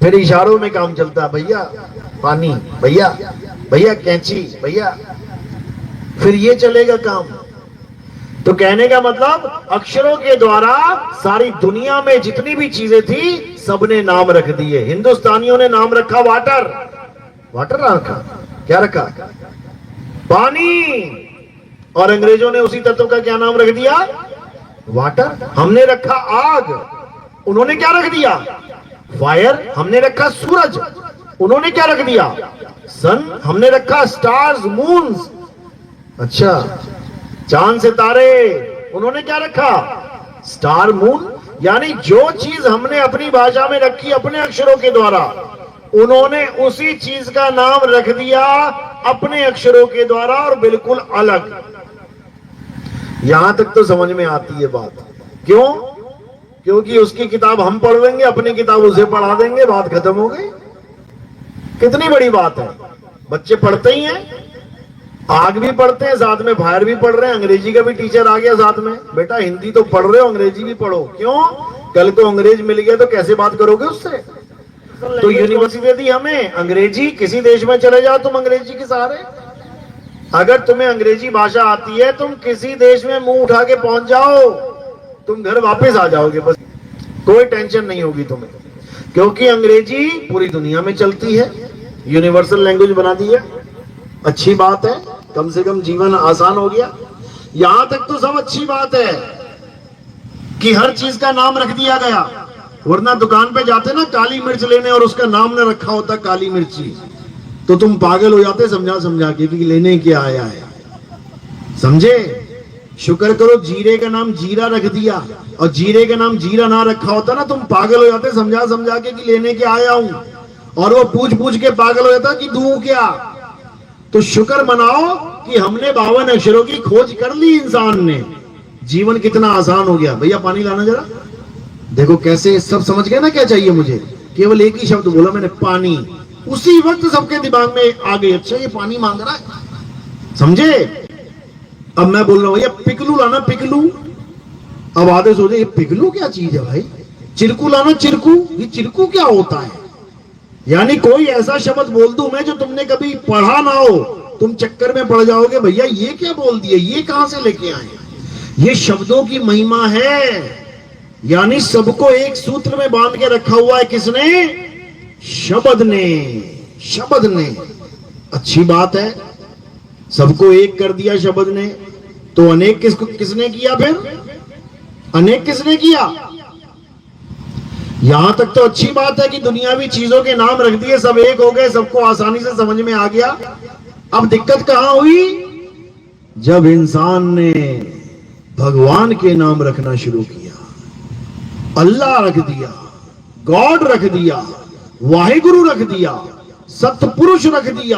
फिर इशारों में काम चलता है, भैया पानी, भैया भैया कैंची, भैया, फिर ये चलेगा काम। तो कहने का मतलब अक्षरों के द्वारा सारी दुनिया में जितनी भी चीजें थी सबने नाम रख दिए। हिंदुस्तानियों ने नाम रखा वाटर, वाटर रखा, क्या रखा, पानी, और अंग्रेजों ने उसी तत्व का क्या नाम रख दिया, वाटर। हमने रखा आग, उन्होंने क्या रख दिया, फायर। हमने रखा सूरज, उन्होंने क्या रख दिया, सन। हमने रखा स्टार्स, मून्स, अच्छा चांद सितारे, उन्होंने क्या रखा, स्टार, मून। यानी जो चीज हमने अपनी भाषा में रखी अपने अक्षरों के द्वारा, उन्होंने उसी चीज का नाम रख दिया अपने अक्षरों के द्वारा, और बिल्कुल अलग। यहां तक तो समझ में आती है बात। क्यों? क्योंकि उसकी किताब हम पढ़ लेंगे, अपनी किताब उसे पढ़ा देंगे, बात खत्म हो गई। कितनी बड़ी बात है। बच्चे पढ़ते ही हैं, आग भी पढ़ते हैं, साथ में फायर भी पढ़ रहे हैं, अंग्रेजी का भी टीचर आ गया साथ में, बेटा हिंदी तो पढ़ रहे हो, अंग्रेजी भी पढ़ो। क्यों? कल को अंग्रेज मिल गया तो कैसे बात करोगे उससे? तो यूनिवर्सिटी दी हमें अंग्रेजी, किसी देश में चले जाओ तुम अंग्रेजी के सहारे। अगर तुम्हें अंग्रेजी भाषा आती है, तुम किसी देश में मुंह उठा के पहुंच जाओ, तुम घर वापस आ जाओगे, बस कोई टेंशन नहीं होगी तुम्हें, क्योंकि अंग्रेजी पूरी दुनिया में चलती है, यूनिवर्सल लैंग्वेज बना दी है। अच्छी बात है, कम से कम जीवन आसान हो गया। यहां तक तो सब अच्छी बात है कि हर चीज का नाम रख दिया गया, वरना दुकान पे जाते ना काली मिर्च लेने और उसका नाम न रखा होता काली मिर्ची, तो तुम पागल हो जाते समझा समझा के कि लेने क्या आया है। समझे? शुक्र करो जीरे का नाम जीरा रख दिया, और जीरे का नाम जीरा ना रखा होता ना, तुम पागल हो जाते समझा समझा के कि लेने क्या आया हूं, और वो पूछ पूछ के पागल हो जाता कि दूं क्या। तो शुक्र मनाओ कि हमने 52 अक्षरों की खोज कर ली, इंसान ने, जीवन कितना आसान हो गया। भैया पानी लाना जरा, देखो कैसे सब समझ गए ना क्या चाहिए मुझे, केवल एक ही शब्द बोला मैंने, पानी। उसी वक्त सबके दिमाग में आ गई, अच्छा ये पानी मांग रहा है, समझे? अब मैं बोल रहा हूं भैया पिकलू लाना, पिकलू। अब आधे सोचे ये पिकलू क्या चीज है भाई, चिरकू लाना, चिरकू। ये चिरकू क्या होता है? यानी कोई ऐसा शब्द बोल दूं मैं जो तुमने कभी पढ़ा ना हो, तुम चक्कर में पड़ जाओगे, भैया ये क्या बोल दिया, ये कहां से लेके आए। ये शब्दों की महिमा है, यानी सबको एक सूत्र में बांध के रखा हुआ है, किसने? शब्द ने, शब्द ने। अच्छी बात है, सबको एक कर दिया शब्द ने, तो अनेक किसने किया? फिर अनेक किसने किया? यहां तक तो अच्छी बात है कि दुनियावी चीजों के नाम रख दिए, सब एक हो गए, सबको आसानी से समझ में आ गया। अब दिक्कत कहां हुई? जब इंसान ने भगवान के नाम रखना शुरू किया, अल्लाह रख दिया, गॉड रख दिया, वाहिगुरु रख दिया, सतपुरुष रख दिया,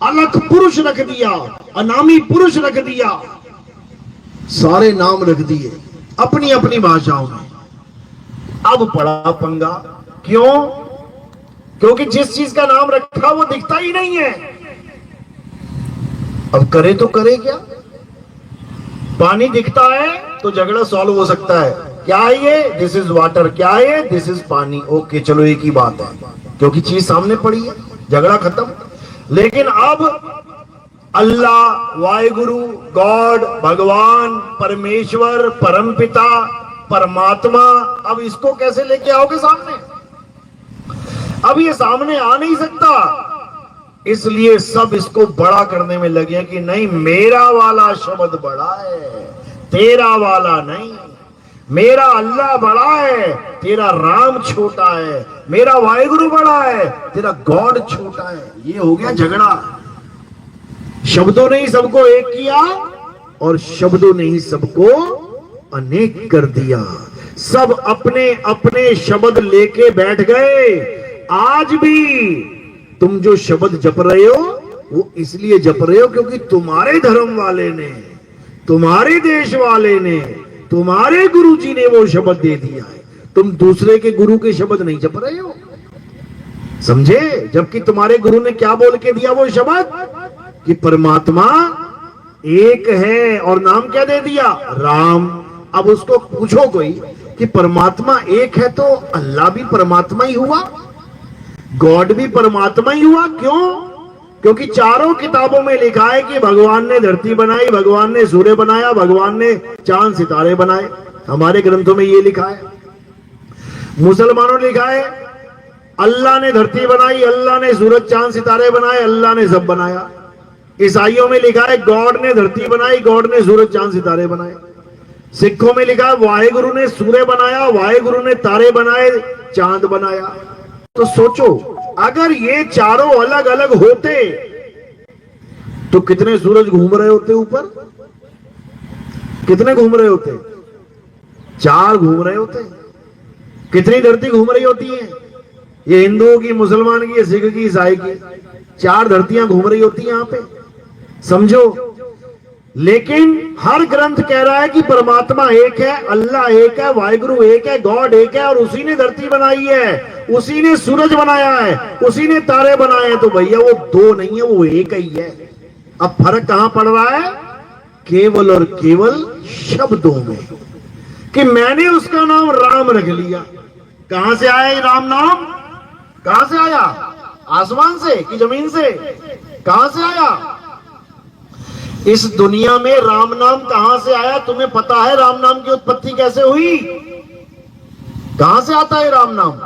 अलख पुरुष रख दिया, अनामी पुरुष रख दिया, सारे नाम रख दिए अपनी अपनी भाषाओं में। अब पड़ा पंगा। क्यों? क्योंकि जिस चीज का नाम रखा वो दिखता ही नहीं है। अब करे तो करे क्या? पानी दिखता है तो झगड़ा सॉल्व हो सकता है, क्या है ये? This is water. क्या है ये? दिस इज पानी। ओके चलो एक ही बात है, क्योंकि चीज सामने पड़ी है, झगड़ा खत्म। लेकिन अब अल्लाह, वाहिगुरु, गॉड, भगवान, परमेश्वर, परमपिता, परमात्मा, अब इसको कैसे लेके आओगे सामने? अब ये सामने आ नहीं सकता, इसलिए सब इसको बड़ा करने में लगे हैं कि नहीं, मेरा वाला शब्द बड़ा है, तेरा वाला नहीं। मेरा अल्लाह बड़ा है, तेरा राम छोटा है। मेरा वाहिगुरु बड़ा है, तेरा गॉड छोटा है। ये हो गया झगड़ा। शब्दों ने ही सबको एक किया और शब्दों ने ही सबको अनेक कर दिया। सब अपने अपने शब्द लेके बैठ गए। आज भी तुम जो शब्द जप रहे हो वो इसलिए जप रहे हो क्योंकि तुम्हारे धर्म वाले ने, तुम्हारे देश वाले ने, तुम्हारे गुरुजी ने वो शब्द दे दिया है। तुम दूसरे के गुरु के शब्द नहीं जप रहे हो, समझे? जबकि तुम्हारे गुरु ने क्या बोल के दिया वो शब्द कि परमात्मा एक है और नाम क्या दे दिया? राम। अब उसको पूछो कोई कि परमात्मा एक है तो अल्लाह भी परमात्मा ही हुआ, गॉड भी परमात्मा ही हुआ। क्यों? क्योंकि चारों किताबों में लिखा है कि भगवान ने धरती बनाई, भगवान ने सूर्य बनाया, भगवान ने चांद सितारे बनाए। हमारे ग्रंथों में ये लिखा है। मुसलमानों ने लिखा है अल्लाह ने धरती बनाई, अल्लाह ने सूरज चांद सितारे बनाए, अल्लाह ने सब बनाया। ईसाइयों में लिखा है गॉड ने धरती बनाई, गॉड ने सूरज चांद सितारे बनाए। सिखों में लिखा है वाहेगुरु ने सूर्य बनाया, वाहेगुरु ने तारे बनाए, चांद बनाया। तो सोचो अगर ये चारों अलग अलग होते तो कितने सूरज घूम रहे होते ऊपर? कितने घूम रहे होते? 4 घूम रहे होते। कितनी धरती घूम रही होती है? ये हिंदुओं की, मुसलमान की, सिख की, ईसाई की 4 धरतियां घूम रही होती हैं यहां पे। समझो। लेकिन हर ग्रंथ कह रहा है कि परमात्मा एक है, अल्लाह एक है, वाहिगुरु एक है, गॉड एक है और उसी ने धरती बनाई है, उसी ने सूरज बनाया है, उसी ने तारे बनाए हैं। तो भैया वो 2 नहीं है, वो एक ही है। अब फर्क कहां पड़ रहा है? केवल और केवल शब्दों में कि मैंने उसका नाम राम रख लिया। कहां से आया ये राम नाम? कहां से आया? आसमान से कि जमीन से? कहां से आया? इस दुनिया में राम नाम कहां से आया? तुम्हें पता है राम नाम की उत्पत्ति कैसे हुई? कहां से आता है राम नाम?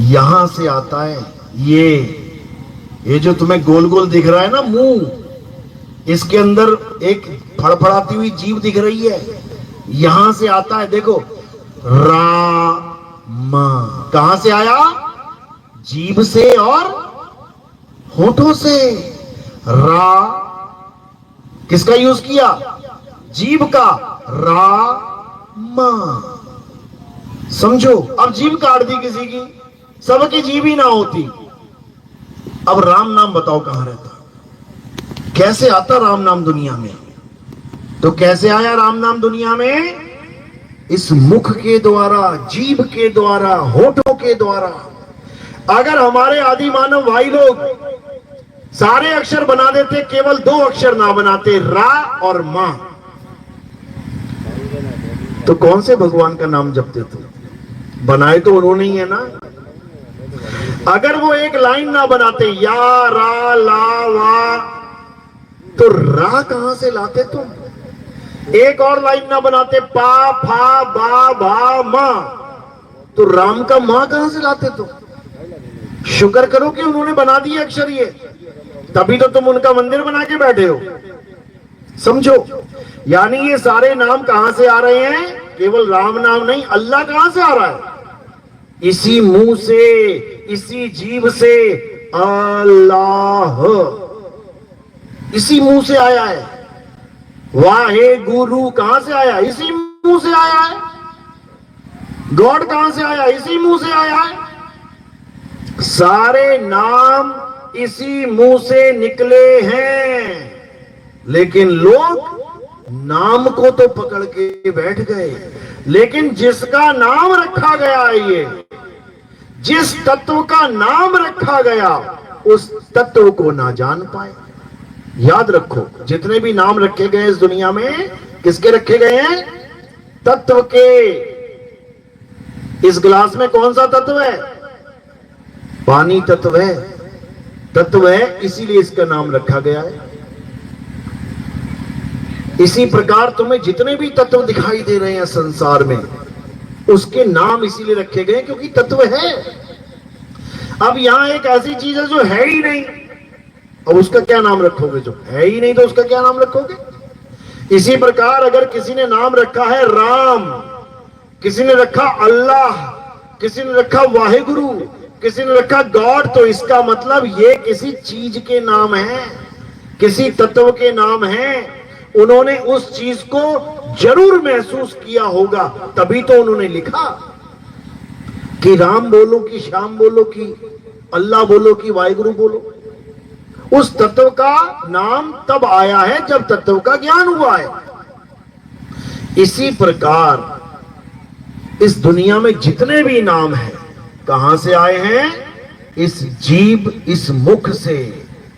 यहां से आता है। ये जो तुम्हें गोल गोल दिख रहा है ना मुंह, इसके अंदर एक फड़फड़ाती हुई जीभ दिख रही है, यहां से आता है। देखो राम कहां से आया? जीभ से और होठों से। रा किसका यूज किया? जीभ का। राम। समझो। अब जीभ काट दी किसी की, सबकी जीभ ही ना होती। अब राम नाम बताओ कहां रहता? कैसे आता राम नाम दुनिया में? तो कैसे आया राम नाम दुनिया में? इस मुख के द्वारा, जीभ के द्वारा, होठों के द्वारा। अगर हमारे आदि मानव भाई लोग सारे अक्षर बना देते, केवल 2 अक्षर ना बनाते, रा और मां, तो कौन से भगवान का नाम जपते थे? बनाए तो उन्होंने ही है ना। अगर वो एक लाइन ना बनाते, या रा ला वा, तो रा कहां से लाते तुम? एक और लाइन ना बनाते, पा फा बा भा मा, तो राम का मां कहां से लाते तुम? शुक्र करो कि उन्होंने बना दिए अक्षर ये, तभी तो तुम उनका मंदिर बना के बैठे हो। समझो। यानी ये सारे नाम कहां से आ रहे हैं? केवल राम नाम नहीं, अल्लाह कहां से आ रहा है? इसी मुंह से, इसी जीभ से अल्लाह, इसी मुंह से आया है। वाहे गुरु कहां से आया? इसी मुंह से आया है। गॉड कहां से आया? इसी मुंह से आया है। सारे नाम इसी मुंह से निकले हैं, लेकिन लोग नाम को तो पकड़ के बैठ गए, लेकिन जिसका नाम रखा गया है, ये जिस तत्व का नाम रखा गया, उस तत्व को ना जान पाए। याद रखो, जितने भी नाम रखे गए इस दुनिया में, किसके रखे गए हैं? तत्व के। इस गिलास में कौन सा तत्व है? पानी तत्व है। तत्व है, इसीलिए इसका नाम रखा गया है। इसी प्रकार तुम्हें जितने भी तत्व दिखाई दे रहे हैं संसार में, उसके नाम इसीलिए रखे गए क्योंकि तत्व है। अब यहां एक ऐसी चीज है जो है ही नहीं, अब उसका क्या नाम रखोगे? जो है ही नहीं तो उसका क्या नाम रखोगे? इसी प्रकार अगर किसी ने नाम रखा है राम, किसी ने रखा अल्लाह, किसी ने रखा वाहेगुरु, किसी ने रखा गॉड, तो इसका मतलब ये किसी चीज के नाम है, किसी तत्व के नाम है। उन्होंने उस चीज को जरूर महसूस किया होगा, तभी तो उन्होंने लिखा कि राम बोलो कि श्याम बोलो कि अल्लाह बोलो कि वाहिगुरु बोलो। उस तत्व का नाम तब आया है जब तत्व का ज्ञान हुआ है। इसी प्रकार इस दुनिया में जितने भी नाम हैं, कहां से आए हैं? इस जीभ, इस मुख से।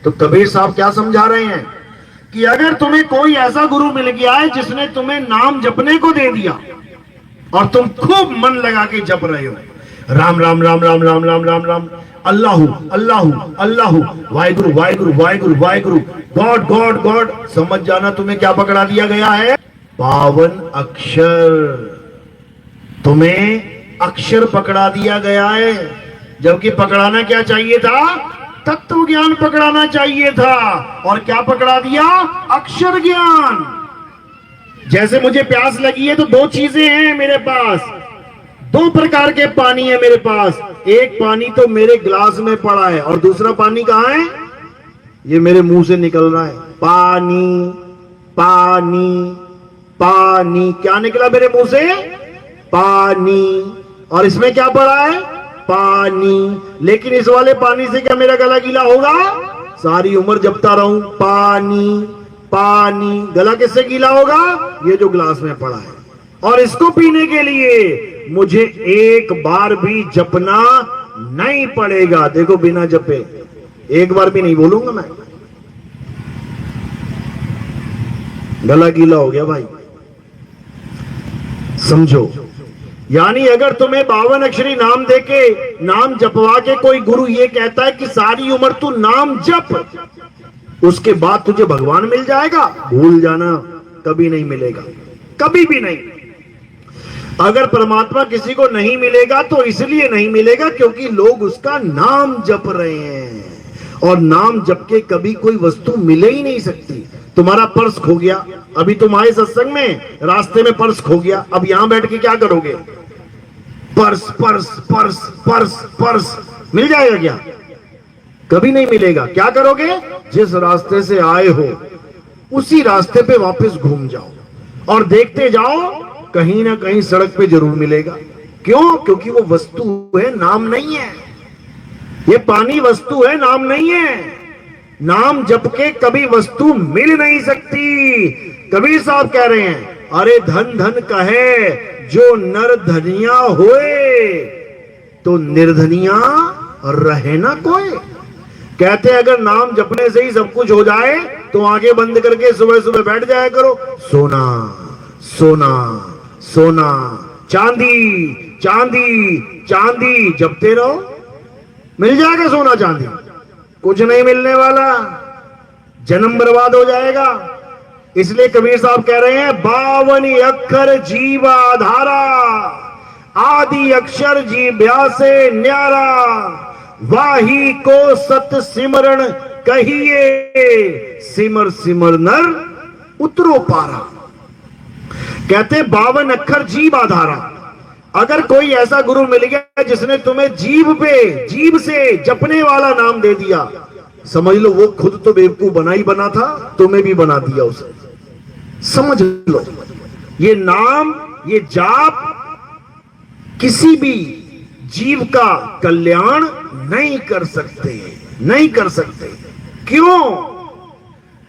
तो कबीर साहब क्या समझा रहे हैं कि अगर तुम्हें कोई ऐसा गुरु मिल गया है जिसने तुम्हें नाम जपने को दे दिया और तुम खूब मन लगा के जप रहे हो, Ram Ram Ram Ram Ram Ram Ram Ram, Allahu Allahu Allahu, Waheguru Waheguru Waheguru Waheguru, God God God, समझ जाना तुम्हें क्या पकड़ा दिया गया है? 52 अक्षर। तुम्हें अक्षर पकड़ा दिया गया है, जबकि पकड़ाना क्या चाहिए था? तत्व ज्ञान पकड़ाना चाहिए था। और क्या पकड़ा दिया? अक्षर ज्ञान। जैसे मुझे प्यास लगी है तो दो चीजें हैं मेरे पास, दो प्रकार के पानी है मेरे पास। एक पानी तो मेरे गिलास में पड़ा है और दूसरा पानी कहां है? ये मेरे मुंह से निकल रहा है। पानी पानी पानी, क्या निकला मेरे मुंह से? पानी। और इसमें क्या पड़ा है? पानी। लेकिन इस वाले पानी से क्या मेरा गला गीला होगा? सारी उम्र जपता रहूं पानी पानी, गला किससे गीला होगा? ये जो गिलास में पड़ा है। और इसको पीने के लिए मुझे एक बार भी जपना नहीं पड़ेगा। देखो, बिना जपे एक बार भी नहीं बोलूंगा मैं। गला गीला हो गया भाई, समझो। यानी अगर तुम्हें 52 अक्षरी नाम देके, नाम जपवा के कोई गुरु ये कहता है कि सारी उम्र तू नाम जप, उसके बाद तुझे भगवान मिल जाएगा, भूल जाना, कभी नहीं मिलेगा, कभी भी नहीं। अगर परमात्मा किसी को नहीं मिलेगा तो इसलिए नहीं मिलेगा क्योंकि लोग उसका नाम जप रहे हैं, और नाम जप के कभी कोई वस्तु मिले ही नहीं सकती। तुम्हारा पर्स खो गया, अभी तुम आए सत्संग में, रास्ते में पर्स खो गया, अब यहां बैठ के क्या करोगे? Purse purse purse purse purse, मिल जाएगा क्या? कभी नहीं मिलेगा। क्या करोगे? जिस रास्ते से आए हो उसी रास्ते पे वापस घूम जाओ और देखते जाओ, कहीं ना कहीं सड़क पे जरूर मिलेगा। क्यों? क्योंकि वो वस्तु है, नाम नहीं है। ये पानी वस्तु है, नाम नहीं है। नाम जप के कभी वस्तु मिल नहीं सकती। कबीर साहब कह रहे हैं, अरे धन धन कहे जो नर धनिया होए, तो निर्धनिया रहे ना कोई। कहते अगर नाम जपने से ही सब कुछ हो जाए तो आंखें बंद करके सुबह सुबह बैठ जाया करो, सोना सोना सोना, चांदी चांदी चांदी, जपते रहो, मिल जाएगा सोना चांदी। कुछ नहीं मिलने वाला, जन्म बर्बाद हो जाएगा। इसलिए कबीर साहब कह रहे हैं, 52 अक्षर जीवा धारा, आदि अक्षर जीव्या से न्यारा, वाही को सत सिमरण कहिए, सिमर सिमर नर उतरो पारा। कहते 52 अक्षर जीव आधारा। अगर कोई ऐसा गुरु मिल गया जिसने तुम्हें जीव पे, जीव से जपने वाला नाम दे दिया, समझ लो वो खुद तो बेवकूफ बना ही बना था, तुम्हें भी बना दिया उसने। समझ लो, ये नाम, ये जाप किसी भी जीव का कल्याण नहीं कर सकते, नहीं कर सकते। क्यों?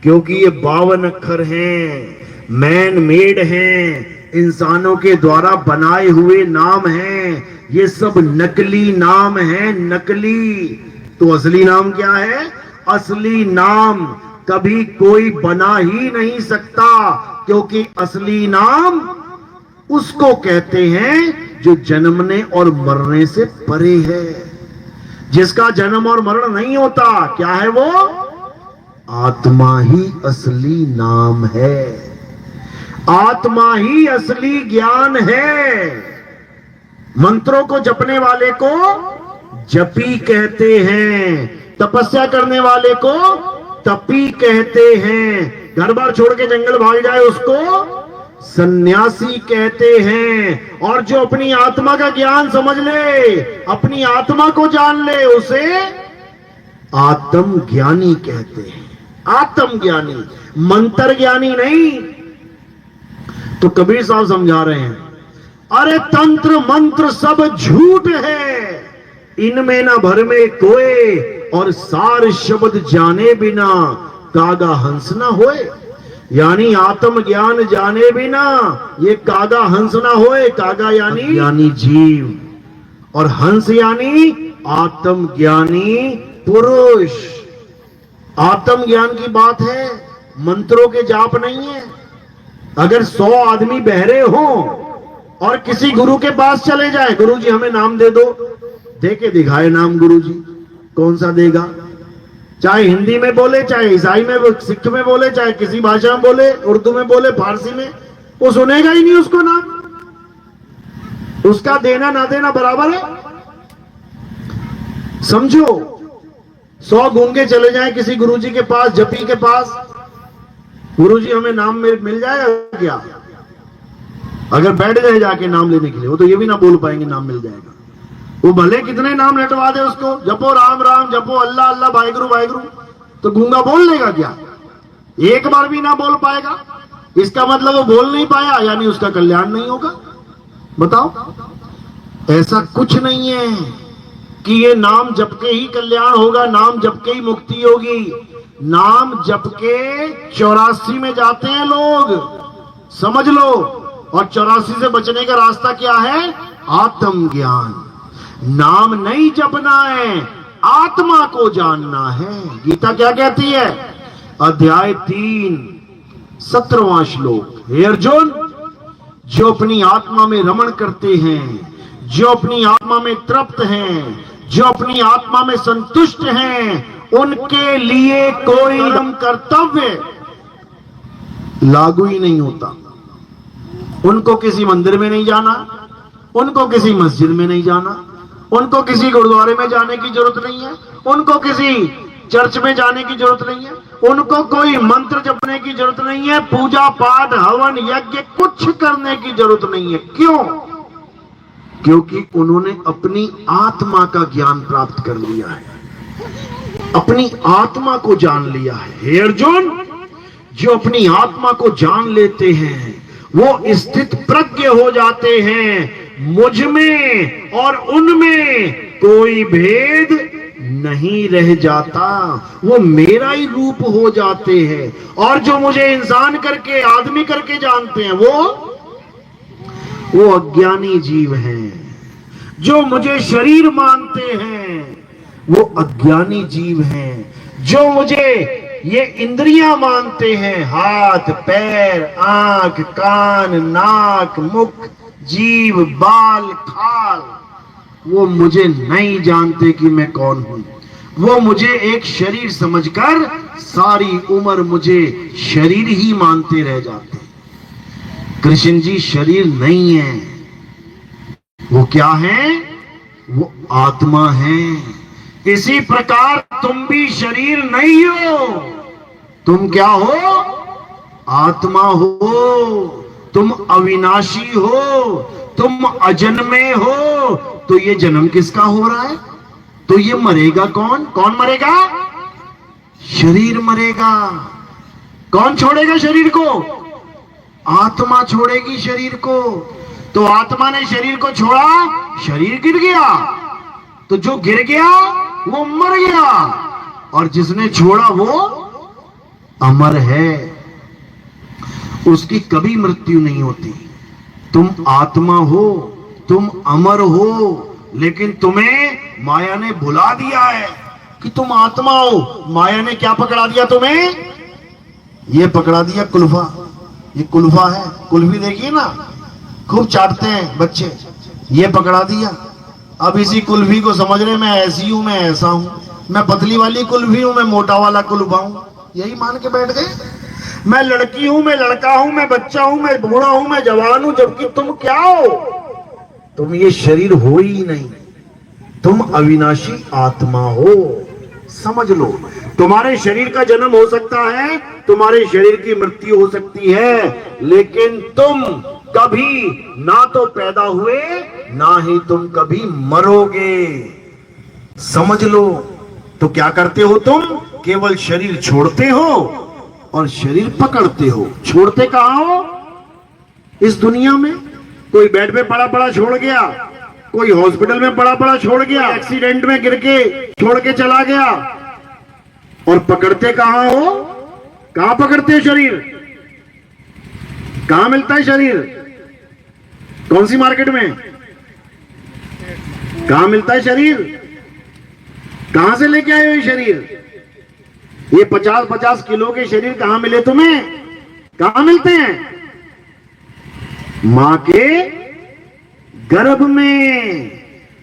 क्योंकि ये 52 अक्षर हैं, मैन मेड हैं, इंसानों के द्वारा बनाए हुए नाम हैं। ये सब नकली नाम हैं, नकली। तो असली नाम क्या है? असली नाम कभी कोई बना ही नहीं सकता, क्योंकि असली नाम उसको कहते हैं जो जन्मने और मरने से परे है, जिसका जन्म और मरण नहीं होता। क्या है वो? आत्मा ही असली नाम है, आत्मा ही असली ज्ञान है। मंत्रों को जपने वाले को जपी कहते हैं, तपस्या करने वाले को तपी कहते हैं, घर बार छोड़ के जंगल भाग जाए उसको सन्यासी कहते हैं। और जो अपनी आत्मा का ज्ञान समझ ले, अपनी आत्मा को जान ले, उसे आत्मज्ञानी कहते हैं। आत्मज्ञानी, मंत्र ज्ञानी नहीं। तो कबीर साहब समझा रहे हैं, अरे तंत्र मंत्र सब झूठ है, इनमें ना भर में कोई, और सार शब्द जाने बिना कागा हंस ना होए। यानी आत्म ज्ञान जाने बिना ये कागा हंस ना होए। कागा यानी जीव, और हंस यानी आत्म ज्ञानी पुरुष। आत्म ज्ञान की बात है, मंत्रों के जाप नहीं है। अगर 100 आदमी बहरे हो और किसी गुरु के पास चले जाए, गुरु जी हमें नाम दे दो, दे के दिखाए नाम गुरु जी, कौन सा देगा? चाहे हिंदी में बोले, चाहे ईसाई में, सिख में बोले, चाहे किसी भाषा में बोले, उर्दू में बोले, फारसी में, वो सुनेगा ही नहीं उसको नाम। उसका देना ना देना बराबर है। समझो, 100 गूंगे चले जाए किसी गुरुजी के पास, जपी के पास, गुरुजी हमें नाम मिल जाएगा क्या? अगर बैठ गए जाके नाम लेने के लिए, वो तो ये भी ना बोल पाएंगे नाम मिल जाएगा। वो भले कितने नाम लटवा दे उसको, जपो राम राम, जपो अल्लाह अल्लाह, वाहिगुरु वाहिगुरु, तो गूंगा बोल लेगा क्या? एक बार भी ना बोल पाएगा, इसका मतलब वो बोल नहीं पाया, यानी उसका कल्याण नहीं होगा। बताओ, ऐसा कुछ नहीं है कि ये नाम जप के ही कल्याण होगा, नाम जप के ही मुक्ति होगी। नाम जप के 84 में जाते हैं लोग, समझ लो। और 84 से बचने का रास्ता क्या है? आत्मज्ञान। नाम नहीं जपना है, आत्मा को जानना है। गीता क्या कहती है? अध्याय 3 17वां श्लोक, हे अर्जुन, जो अपनी आत्मा में रमण करते हैं, जो अपनी आत्मा में तृप्त हैं, जो अपनी आत्मा में संतुष्ट हैं, उनके लिए कोई कर्तव्य लागू ही नहीं होता। उनको किसी मंदिर में नहीं जाना, उनको किसी मस्जिद में नहीं जाना, उनको किसी गुरुद्वारे में जाने की जरूरत नहीं है, उनको किसी चर्च में जाने की जरूरत नहीं है, उनको कोई मंत्र जपने की जरूरत नहीं है, पूजा पाठ हवन यज्ञ कुछ करने की जरूरत नहीं है। क्यों? क्योंकि उन्होंने अपनी आत्मा का ज्ञान प्राप्त कर लिया है, अपनी आत्मा को जान लिया है। हे अर्जुन, जो अपनी आत्मा को जान लेते हैं वो स्थित प्रज्ञ हो जाते हैं। मुझ में और उनमें कोई भेद नहीं रह जाता, वो मेरा ही रूप हो जाते हैं। और जो मुझे इंसान करके, आदमी करके जानते हैं, वो अज्ञानी जीव हैं। जो मुझे शरीर मानते हैं वो अज्ञानी जीव हैं। जो मुझे ये इंद्रियां मानते हैं, हाथ पैर आंख कान नाक मुख जीव बाल खाल, वो मुझे नहीं जानते कि मैं कौन हूं। वो मुझे एक शरीर समझकर सारी उम्र मुझे शरीर ही मानते रह जाते। कृष्ण जी शरीर नहीं है, वो क्या है? वो आत्मा है। इसी प्रकार तुम भी शरीर नहीं हो, तुम क्या हो? आत्मा हो। तुम अविनाशी हो, तुम अजन्मे हो। तो ये जन्म किसका हो रहा है? तो ये मरेगा कौन? कौन मरेगा? शरीर मरेगा। कौन छोड़ेगा शरीर को? आत्मा छोड़ेगी शरीर को। तो आत्मा ने शरीर को छोड़ा, शरीर गिर गया। तो जो गिर गया वो मर गया, और जिसने छोड़ा वो अमर है, उसकी कभी मृत्यु नहीं होती। तुम आत्मा हो, तुम अमर हो, लेकिन तुम्हें माया ने भुला दिया है कि तुम आत्मा हो। माया ने क्या पकड़ा दिया तुम्हें? ये पकड़ा दिया कुल्फा। ये कुल्फा है, कुल्फी देखिए ना, खूब चाटते हैं बच्चे। ये पकड़ा दिया। अब इसी कुल्फी को समझ रहे मैं ऐसी हूं, मैं ऐसा हूं, मैं पतली वाली कुल्फी हूं, मैं मोटा वाला कुल्फा हूं। यही मान के बैठ गए। मैं लड़की हूं, मैं लड़का हूं, मैं बच्चा हूं, मैं बूढ़ा हूं, मैं जवान हूं। जबकि तुम क्या हो? तुम ये शरीर हो ही नहीं, तुम अविनाशी आत्मा हो। समझ लो, तुम्हारे शरीर का जन्म हो सकता है, तुम्हारे शरीर की मृत्यु हो सकती है, लेकिन तुम कभी ना तो पैदा हुए, ना ही तुम कभी मरोगे। समझ लो। तो क्या करते हो तुम? केवल शरीर छोड़ते हो और शरीर पकड़ते हो। छोड़ते कहां हो? इस दुनिया में कोई बेड पे पड़ा पड़ा छोड़ गया, कोई हॉस्पिटल में पड़ा पड़ा छोड़ गया, एक्सीडेंट में गिर के छोड़ के चला गया। और पकड़ते कहां हो? कहां पकड़ते हो शरीर? कहां मिलता है शरीर? कौन सी मार्केट में? कहां मिलता है शरीर? कहां से लेके आए हो ये शरीर? ये 50-50 किलो के शरीर कहां मिले तुम्हें? कहां मिलते हैं? मां के गर्भ में।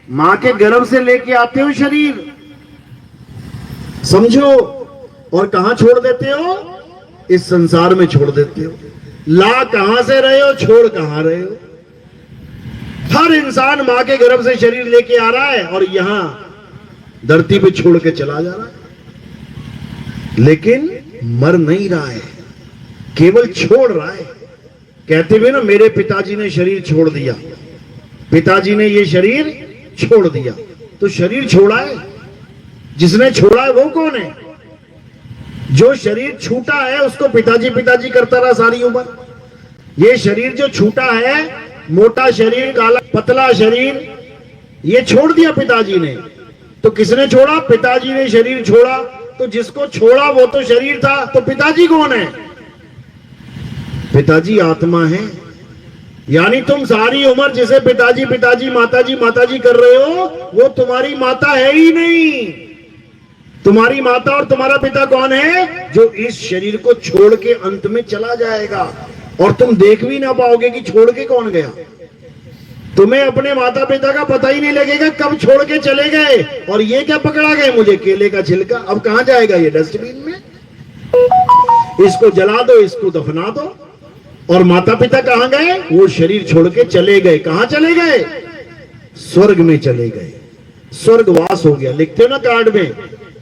मां के गर्भ से लेके आते हो शरीर, समझो। और कहां छोड़ देते हो? इस संसार में छोड़ देते हो। ला कहां से रहे हो, छोड़ कहां रहे हो? हर इंसान मां के गर्भ से शरीर लेके आ रहा है और यहां धरती पे छोड़ के चला जा रहा है, लेकिन मर नहीं रहा है, केवल छोड़ रहा है। कहते हुए ना, मेरे पिताजी ने शरीर छोड़ दिया, पिताजी ने ये शरीर छोड़ दिया। तो शरीर छोड़ा है, जिसने छोड़ा है वो कौन है? जो शरीर छूटा है उसको पिताजी पिताजी करता रहा सारी उम्र। ये शरीर जो छूटा है, मोटा शरीर, काला पतला शरीर, ये छोड़ दिया पिताजी ने। तो किसने छोड़ा? पिताजी ने शरीर छोड़ा। तो जिसको छोड़ा वो तो शरीर था, तो पिताजी कौन है? पिताजी आत्मा है। यानी तुम सारी उम्र जिसे पिताजी पिताजी माताजी माताजी कर रहे हो, वो तुम्हारी माता है ही नहीं। तुम्हारी माता और तुम्हारा पिता कौन है? जो इस शरीर को छोड़ के अंत में चला जाएगा और तुम देख भी ना पाओगे कि छोड़ के कौन गया। तुम्हें अपने माता पिता का पता ही नहीं लगेगा कब छोड़ के चले गए। और ये क्या पकड़ा गए मुझे? केले का छिलका। अब कहां जाएगा ये? डस्टबिन में। इसको जला दो, इसको दफना दो। और माता पिता कहां गए? वो शरीर छोड़ के चले गए। कहां चले गए? स्वर्ग में चले गए। स्वर्गवास हो गया। लिखते हो ना कार्ड में,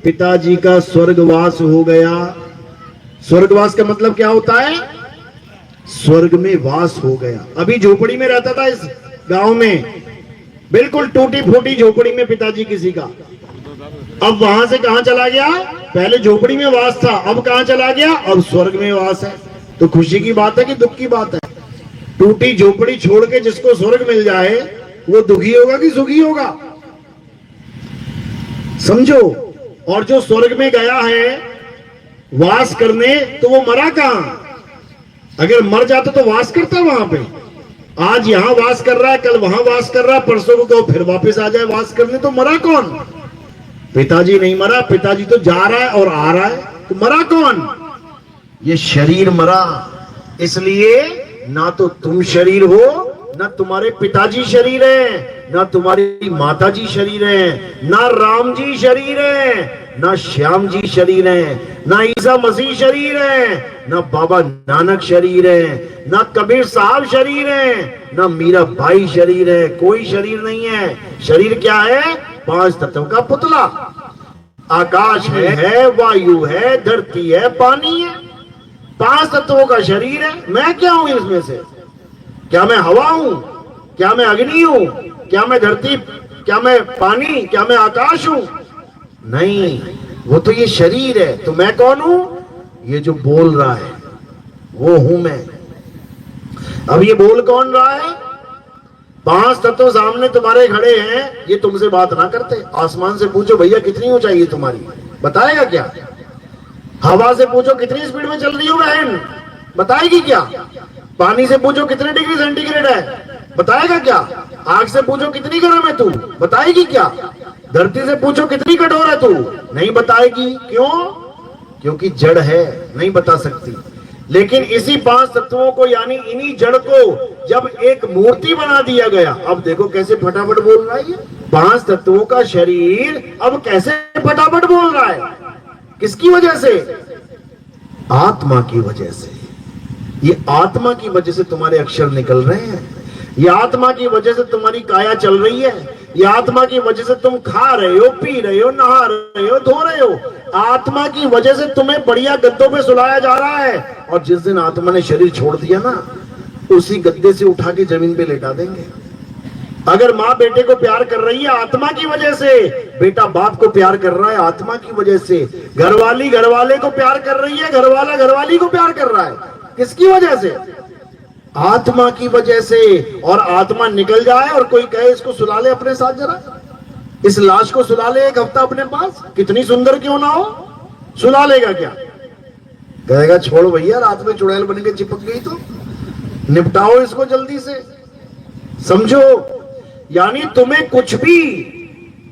पिताजी का स्वर्गवास हो गया। स्वर्गवास का मतलब क्या होता है? स्वर्ग में वास हो गया। अभी झोपड़ी में रहता था इस गांव में, बिल्कुल टूटी फूटी झोपड़ी में पिताजी किसी का। अब वहां से कहां चला गया? पहले झोपड़ी में वास था, अब कहां चला गया? अब स्वर्ग में वास है। तो खुशी की बात है कि दुख की बात है? टूटी झोपड़ी छोड़ के जिसको स्वर्ग मिल जाए वो दुखी होगा कि सुखी होगा? समझो। और जो स्वर्ग में गया है वास करने, तो वो मरा कहां? अगर मर जाता तो वास करता वहां पे। आज यहां वास कर रहा है, कल वहां वास कर रहा है, परसों को फिर वापस आ जाए वास करने, तो मरा कौन? पिताजी नहीं मरा, पिताजी तो जा रहा है और आ रहा है। तो मरा कौन? ये शरीर मरा। इसलिए ना तो तुम शरीर हो, ना तुम्हारे पिताजी शरीर है, ना तुम्हारी माताजी शरीर है, ना राम जी शरीर है, ना श्याम जी शरीर है, ना ईसा मसीह शरीर है, ना बाबा नानक शरीर है, ना कबीर साहब शरीर है, ना मीरा भाई शरीर है। कोई शरीर नहीं है। शरीर क्या है? 5 तत्वों का पुतला। आकाश है, वायु है, धरती है, पानी है। 5 तत्वों का शरीर है। मैं क्या हूं इसमें से? क्या मैं हवा हूं? क्या मैं अग्नि हूं? क्या मैं धरती? क्या मैं पानी? क्या मैं आकाश हूं? नहीं, वो तो ये शरीर है। तो मैं कौन हूं? ये जो बोल रहा है वो हूं मैं। अब ये बोल कौन रहा है? 5 तत्व सामने तुम्हारे खड़े हैं, ये तुमसे बात ना करते। आसमान से पूछो भैया कितनी ऊंचाई है तुम्हारी, बताएगा क्या? हवा से पूछो कितनी स्पीड में चल रही हो बहन, बताएगी क्या? पानी से पूछो कितने डिग्री सेंटीग्रेड है, बताएगा क्या? आग से पूछो कितनी गर्म है तू, बताएगी क्या? धरती से पूछो कितनी कठोर है तू, नहीं बताएगी। क्यों? क्योंकि जड़ है, नहीं बता सकती। लेकिन इसी 5 तत्वों को, यानी इन्हीं जड़ को जब एक मूर्ति बना दिया गया, अब देखो कैसे फटाफट बोल रहा है ये। 5 तत्वों का शरीर अब कैसे फटाफट बोल रहा है? किसकी वजह से? आत्मा की वजह से। ये आत्मा की वजह से तुम्हारे अक्षर निकल रहे हैं। ये आत्मा की वजह से तुम्हारी काया चल रही है। ये आत्मा की वजह से तुम खा रहे हो, पी रहे हो, नहा रहे हो, धो रहे हो। आत्मा की वजह से तुम्हें बढ़िया गद्दों पे सुलाया जा रहा है। और जिस दिन आत्मा ने शरीर छोड़ दिया ना, उसी गद्दे से उठा के जमीन पे लेटा देंगे। अगर माँ बेटे को प्यार कर रही है आत्मा की वजह से, बेटा बाप को प्यार कर रहा है आत्मा की वजह से, घरवाली घरवाले को प्यार कर रही है, घरवाला घरवाली को प्यार कर रहा है, किसकी वजह से? आत्मा की वजह से। और आत्मा निकल जाए और कोई कहे इसको सुला ले अपने साथ, जरा इस लाश को सुला ले 1 हफ्ता अपने पास, कितनी सुंदर क्यों ना हो, सुला लेगा क्या? कहेगा छोड़ भैया, रात में चुड़ैल बन के चिपक गई तो निपटाओ इसको जल्दी से। समझो, यानी तुम्हें कुछ भी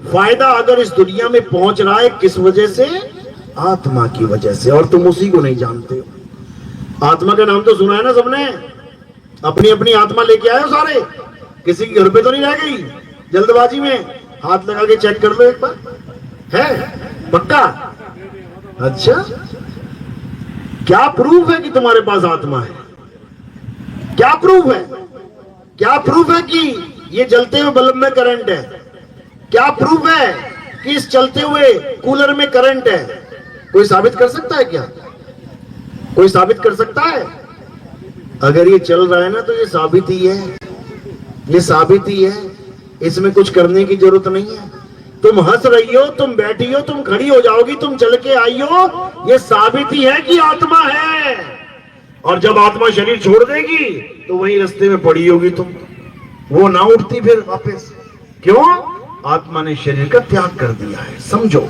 फायदा अगर इस दुनिया में पहुंच रहा है, किस वजह से? आत्मा की वजह से, और तुम उसी को नहीं जानते हो। आत्मा का नाम तो सुना है ना सबने, अपनी अपनी आत्मा लेके आए हो सारे, किसी के घर पे तो नहीं रह गई जल्दबाजी में? हाथ लगा के चेक कर लो एक बार, है पक्का? अच्छा, क्या प्रूफ है कि तुम्हारे पास आत्मा है? क्या प्रूफ है? क्या प्रूफ है कि ये जलते हुए बल्ब में करंट है? क्या प्रूफ है कि इस चलते हुए कूलर में करंट है? कोई साबित कर सकता है क्या? कोई साबित कर सकता है? अगर ये चल रहा है ना तो ये साबित ही है, ये साबित ही है, इसमें कुछ करने की जरूरत नहीं है। तुम हंस रही हो, तुम बैठी हो, तुम खड़ी हो जाओगी, तुम चल के आई हो, ये साबित ही है कि आत्मा है। और जब आत्मा शरीर छोड़ देगी तो वही रास्ते में पड़ी होगी तुम, वो ना उठती फिर वापस। क्यों? आत्मा ने शरीर का त्याग कर दिया है, समझो।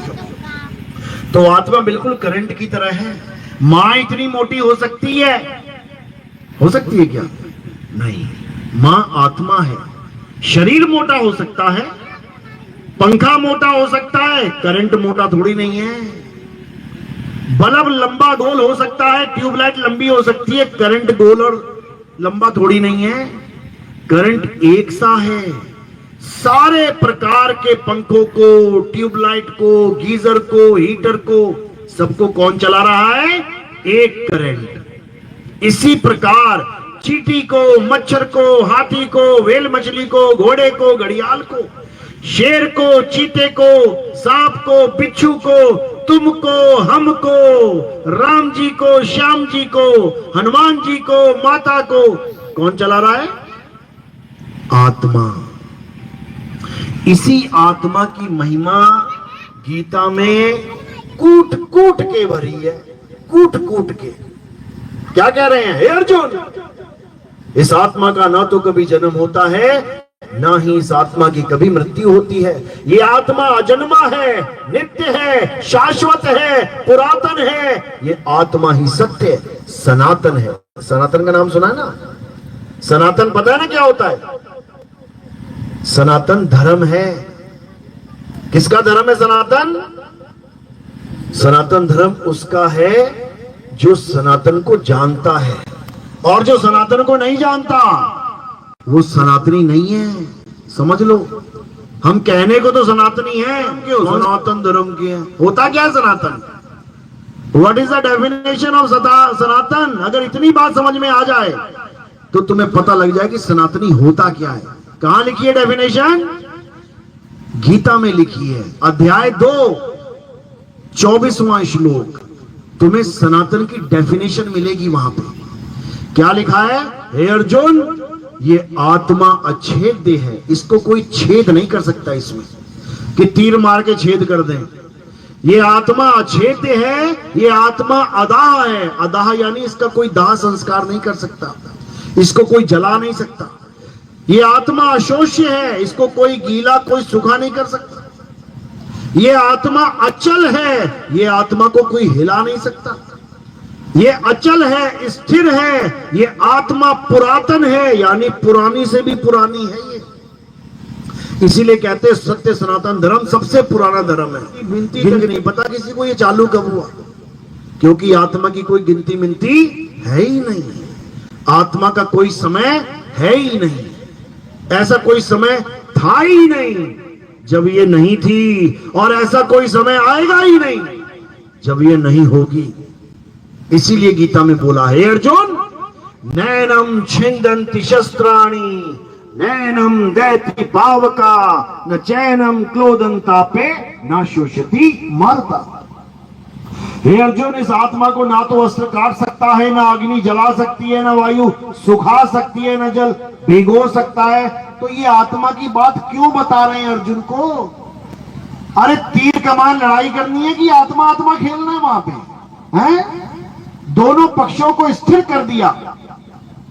तो आत्मा बिल्कुल करंट की तरह है। मां इतनी मोटी हो सकती है? हो सकती है क्या? नहीं, मां आत्मा है। शरीर मोटा हो सकता है, पंखा मोटा हो सकता है, करंट मोटा थोड़ी नहीं है। बल्ब लंबा गोल हो सकता है, ट्यूबलाइट लंबी हो सकती है, करंट गोल और लंबा थोड़ी नहीं है। करंट एक सा है। सारे प्रकार के पंखों को, ट्यूबलाइट को, गीजर को, हीटर को, सबको कौन चला रहा है? एक करंट। इसी प्रकार चींटी को, मच्छर को, हाथी को, व्हेल मछली को, घोड़े को, घड़ियाल को, शेर को, चीते को, सांप को, बिच्छू को, तुमको, हमको, राम जी को, श्याम जी को, हनुमान जी को, माता को कौन चला रहा है? आत्मा। इसी आत्मा की महिमा गीता में कूट कूट के भरी है, कूट कूट के। क्या कह रहे हैं? हे अर्जुन, इस आत्मा का ना तो कभी जन्म होता है, ना ही इस आत्मा की कभी मृत्यु होती है। ये आत्मा अजन्मा है, नित्य है, शाश्वत है, पुरातन है। ये आत्मा ही सत्य है, सनातन है। सनातन का नाम सुना है ना? सनातन पता है ना क्या होता है? सनातन धर्म है। किसका धर्म है सनातन? सनातन धर्म उसका है जो सनातन को जानता है, और जो सनातन को नहीं जानता वो सनातनी नहीं है, समझ लो। हम कहने को तो सनातनी है, क्यों? सनातन धर्म के हैं। होता क्या है Sanatan? What is the definition of Sanatan? अगर इतनी बात समझ में आ जाए तो तुम्हें पता लग जाए कि सनातनी होता क्या है। कहां लिखी है डेफिनेशन? गीता में लिखी है, अध्याय 2, 24वां श्लोक। तुम्हें सनातन की डेफिनेशन मिलेगी वहां पे। क्या लिखा है? हे अर्जुन, ये आत्मा अछेद्य है, इसको कोई छेद नहीं कर सकता इसमें कि तीर मार के छेद कर दें। ये आत्मा अछेद्य है, ये आत्मा अदाह है। अदाह यानी इसका कोई दाह संस्कार नहीं कर सकता, इसको कोई जला नहीं सकता। ये आत्मा अशोष्य है, इसको कोई गीला, कोई सूखा नहीं कर सकता। ये आत्मा अचल है, ये आत्मा को कोई हिला नहीं सकता। ये अचल है, स्थिर है। ये आत्मा पुरातन है, यानी पुरानी से भी पुरानी है ये। इसीलिए कहते हैं सत्य सनातन धर्म सबसे पुराना धर्म है। गिनती तक नहीं पता किसी को ये चालू कब हुआ, क्योंकि आत्मा की कोई गिनती मिनती है ही नहीं। आत्मा का कोई समय है ही नहीं, ऐसा कोई समय था ही नहीं जब ये नहीं थी, और ऐसा कोई समय आएगा ही नहीं जब ये नहीं होगी। इसीलिए गीता में बोला है, अर्जुन, नैनम छिंदन्ति शस्त्राणि नैनम दैति पावका न चैनम क्लोदन्तापे न शोषति मर्ता। हे अर्जुन, इस आत्मा को ना तो वस्त्र काट सकता है, ना अग्नि जला सकती है, ना वायु सुखा सकती है, ना जल भिगो सकता है। तो ये आत्मा की बात क्यों बता रहे हैं अर्जुन को? अरे तीर कमान लड़ाई करनी है कि आत्मा आत्मा खेलना है वहां पे? हैं? दोनों पक्षों को स्थिर कर दिया।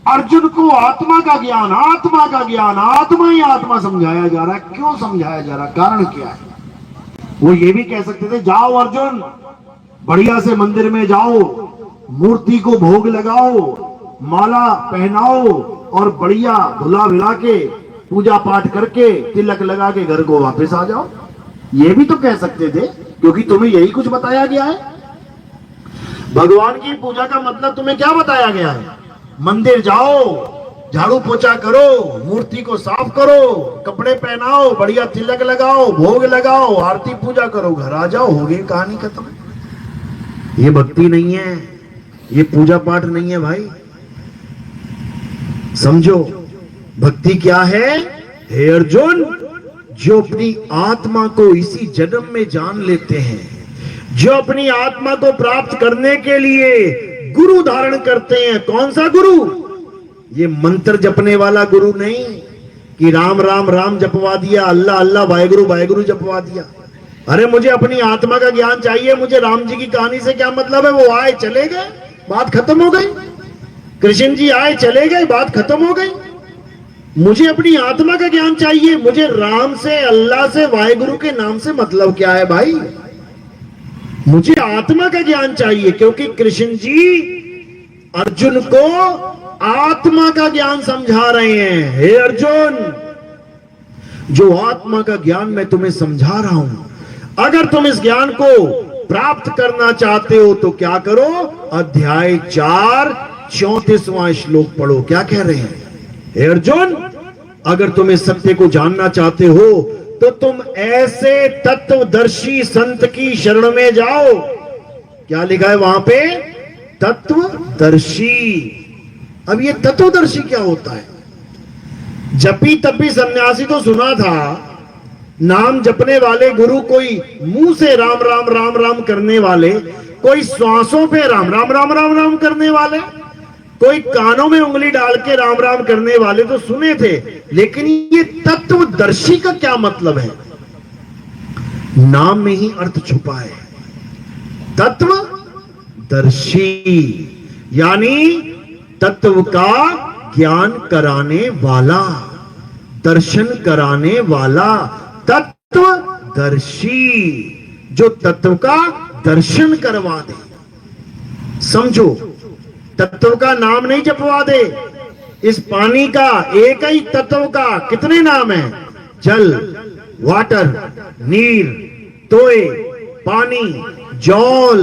अर्जुन को आत्मा का ज्ञान, आत्मा का ज्ञान, आत्मा ही आत्मा समझाया जा रहा है। क्यों समझाया जा रहा है? कारण क्या है? वो ये भी कह सकते थे, जाओ अर्जुन, बढ़िया से मंदिर में जाओ, मूर्ति को भोग लगाओ, माला पहनाओ और बढ़िया धुला भिला के पूजा पाठ करके तिलक लगा के घर को वापस आ जाओ। ये भी तो कह सकते थे, क्योंकि तुम्हें यही कुछ बताया गया है। भगवान की पूजा का मतलब तुम्हें क्या बताया गया है? मंदिर जाओ, झाड़ू पोछा करो, मूर्ति को साफ करो, कपड़े पहनाओ, बढ़िया तिलक लगाओ, भोग लगाओ, आरती पूजा करो, घर आ जाओ, हो गई कहानी खत्म। ये भक्ति नहीं है, ये पूजा पाठ नहीं है भाई। समझो भक्ति क्या है। हे अर्जुन, जो अपनी आत्मा को इसी जन्म में जान लेते हैं, जो अपनी आत्मा को प्राप्त करने के लिए गुरु धारण करते हैं। कौन सा गुरु? ये मंत्र जपने वाला गुरु नहीं कि राम राम राम जपवा दिया, अल्लाह अल्लाह वाहेगुरु वाहेगुरु जपवा दिया। अरे मुझे अपनी आत्मा का ज्ञान चाहिए, मुझे राम जी की कहानी से क्या मतलब है? वो आए चले गए, बात खत्म हो गई। कृष्ण जी आए चले गए, बात खत्म हो गई। मुझे अपनी आत्मा का ज्ञान चाहिए। मुझे राम से, अल्लाह से, वाहेगुरु के नाम से मतलब क्या है भाई? मुझे आत्मा का ज्ञान चाहिए, क्योंकि कृष्ण जी अर्जुन को आत्मा का ज्ञान समझा रहे हैं। हे अर्जुन, जो आत्मा का ज्ञान मैं तुम्हें समझा रहा हूं, अगर तुम इस ज्ञान को प्राप्त करना चाहते हो तो क्या करो? अध्याय 4 34वां श्लोक पढ़ो। क्या कह रहे हैं? हे अर्जुन, अगर तुम इस सत्य को जानना चाहते हो तो तुम ऐसे तत्वदर्शी संत की शरण में जाओ। क्या लिखा है वहां पे? तत्वदर्शी। अब ये तत्वदर्शी क्या होता है? जपी तपी सन्यासी तो सुना था, नाम जपने वाले गुरु, कोई मुंह से राम राम राम राम करने वाले, कोई श्वासों पे राम राम राम राम राम करने वाले, कोई कानों में उंगली डाल के राम राम करने वाले तो सुने थे। लेकिन ये तत्वदर्शी का क्या मतलब है? नाम में ही अर्थ छुपा है। तत्वदर्शी यानी तत्व का ज्ञान कराने वाला, दर्शन कराने वाला, तत्वदर्शी, जो तत्व का दर्शन करवा दे। समझो, तत्व का नाम नहीं जपवा दे। इस पानी का, एक ही तत्व का कितने नाम हैं? जल, वाटर, नीर, तोय, पानी, जौल।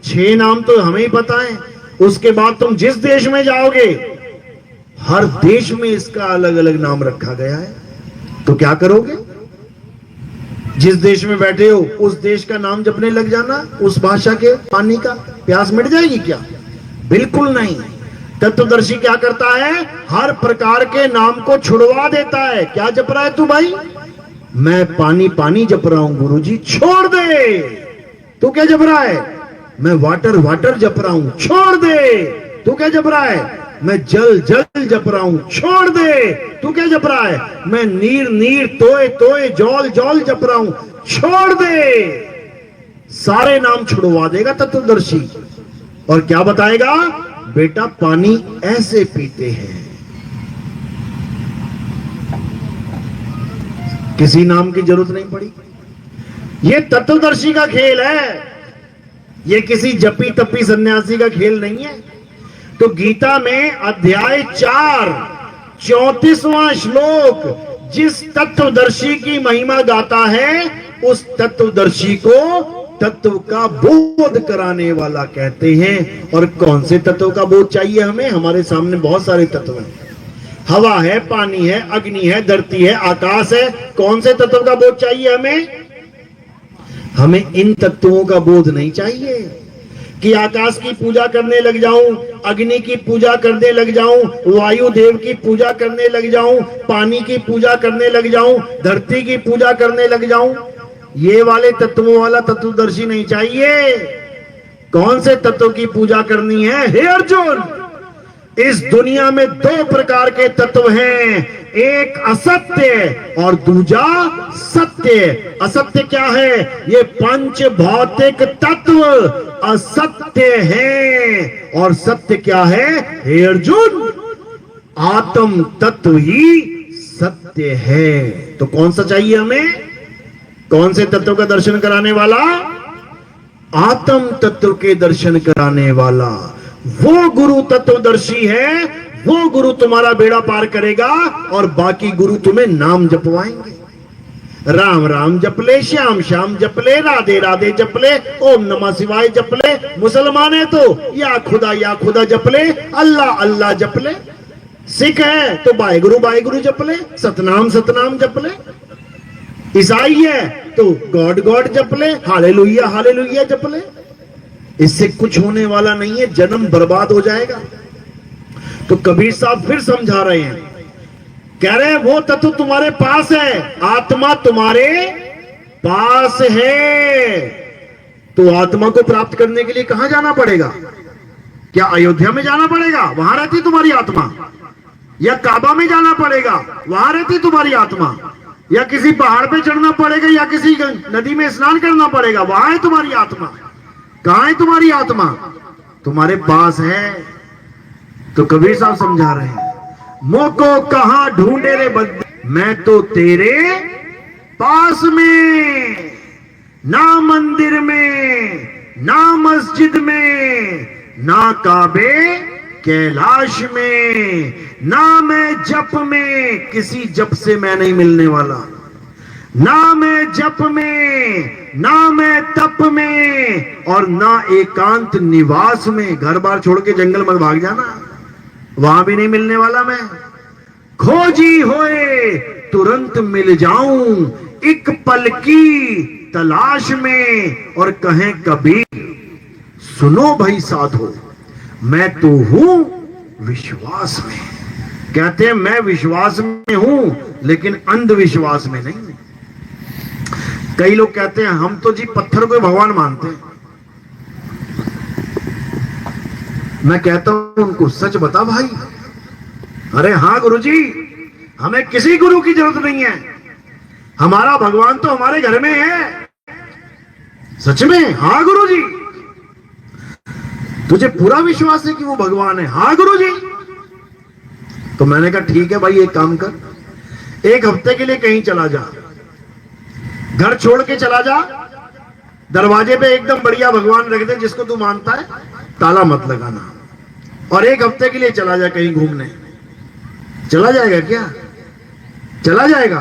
6 नाम तो हमें ही पता है। उसके बाद तुम जिस देश में जाओगे, हर देश में इसका अलग अलग नाम रखा गया है। तो क्या करोगे? जिस देश में बैठे हो उस देश का नाम जपने लग जाना, उस भाषा के पानी का। प्यास मिट जाएगी क्या? बिल्कुल नहीं। तत्वदर्शी क्या करता है? हर प्रकार के नाम को छुड़वा देता है। क्या जप रहा है तू भाई? मैं पानी पानी जप रहा हूं गुरुजी, छोड़ दे। तू क्या जप रहा है? मैं वाटर वाटर जप रहा हूं, छोड़ दे। तू क्या जप रहा है? मैं जल जल जप रहा हूं, छोड़ दे। तू क्या जप रहा है? मैं नीर नीर, तोय तोय, जौल जौल जप रहा हूं, छोड़ दे। सारे नाम छुड़वा देगा तत्वदर्शी। और क्या बताएगा? बेटा पानी ऐसे पीते हैं। किसी नाम की जरूरत नहीं पड़ी। ये तत्वदर्शी का खेल है, ये किसी जपी तपी सन्यासी का खेल नहीं है। तो गीता में अध्याय 4 34वां श्लोक जिस तत्वदर्शी की महिमा गाता है, उस तत्वदर्शी को तत्व का बोध कराने वाला कहते हैं। और कौन से तत्व का बोध चाहिए हमें? हमारे सामने बहुत सारे तत्व हैं। हवा है, पानी है, अग्नि है, धरती है, आकाश है। कौन से तत्व का बोध चाहिए हमें? हमें इन तत्वों का बोध नहीं चाहिए कि आकाश की पूजा करने लग जाऊं, अग्नि की पूजा करने लग जाऊं, वायु देव की पूजा करने लग जाऊं, पानी की पूजा करने लग जाऊं, धरती की पूजा करने लग जाऊं। ये वाले तत्वों वाला तत्वदर्शी नहीं चाहिए। कौन से तत्व की पूजा करनी है? हे अर्जुन, इस दुनिया में 2 प्रकार के तत्व हैं, एक असत्य और दूजा सत्य। असत्य क्या है? ये 5 भौतिक तत्व असत्य हैं। और सत्य क्या है? हे अर्जुन, आत्म तत्व ही सत्य है। तो कौन सा चाहिए हमें? कौन से तत्व का दर्शन कराने वाला? आत्म तत्व के दर्शन कराने वाला। वो गुरु तत्वदर्शी है, वो गुरु तुम्हारा बेड़ा पार करेगा और बाकी गुरु तुम्हें नाम जपवाएंगे। राम राम जपले, श्याम श्याम जपले, राधे राधे जपले, ओम नमः शिवाय जपले। मुसलमान है तो या खुदा जपले, अल्लाह अल्लाह जपले। सिख है तो वाहिगुरु जपले, सतनाम सतनाम जपले। ईसाई है तो गॉड गॉड जपले, हालेलुया हालेलुया जपले। इससे कुछ होने वाला नहीं है, जन्म बर्बाद हो जाएगा। तो कबीर साहब फिर समझा रहे हैं, कह रहे हैं वो तत्व तुम्हारे पास है, आत्मा तुम्हारे पास है। तो आत्मा को प्राप्त करने के लिए कहां जाना पड़ेगा? क्या अयोध्या में जाना पड़ेगा, वहां रहती तुम्हारी आत्मा? या काबा में जाना पड़ेगा, वहां रहती तुम्हारी आत्मा? या किसी पहाड़ पे चढ़ना पड़ेगा, या किसी नदी में स्नान करना पड़ेगा, वहां है तुम्हारी आत्मा? कहां है तुम्हारी आत्मा? तुम्हारे पास है। तो कबीर साहब समझा रहे हैं, मोको कहां ढूंढे रे बंदे, मैं तो तेरे पास में। ना मंदिर में, ना मस्जिद में, ना काबे कैलाश में, ना मैं जप में, किसी जप से मैं नहीं मिलने वाला। ना मैं जप में, ना मैं तप में, और ना एकांत निवास में। घर बार छोड़ के जंगल मत भाग जाना, वहां भी नहीं मिलने वाला मैं। खोजी होए तुरंत मिल जाऊं, एक पल की तलाश में। और कहें कबीर, सुनो भाई साधो, मैं तो हूं विश्वास में। कहते हैं मैं विश्वास में हूं, लेकिन अंधविश्वास में नहीं। कई लोग कहते हैं हम तो जी पत्थर को भगवान मानते हैं। मैं कहता हूं उनको, सच बता भाई। अरे हाँ गुरुजी, हमें किसी गुरु की जरूरत नहीं है, हमारा भगवान तो हमारे घर में है। सच में? हाँ गुरुजी। तुझे पूरा विश्वास है कि वो भगवान है? हाँ गुरुजी। तो मैंने कहा ठीक है भाई, एक काम कर, एक हफ्ते के लिए कहीं चला जा, घर छोड़ के चला जा, दरवाजे पे एकदम बढ़िया भगवान रख दे जिसको तू मानता है, ताला मत लगाना, और एक हफ्ते के लिए चला जा कहीं घूमने। चला जाएगा क्या? चला जाएगा।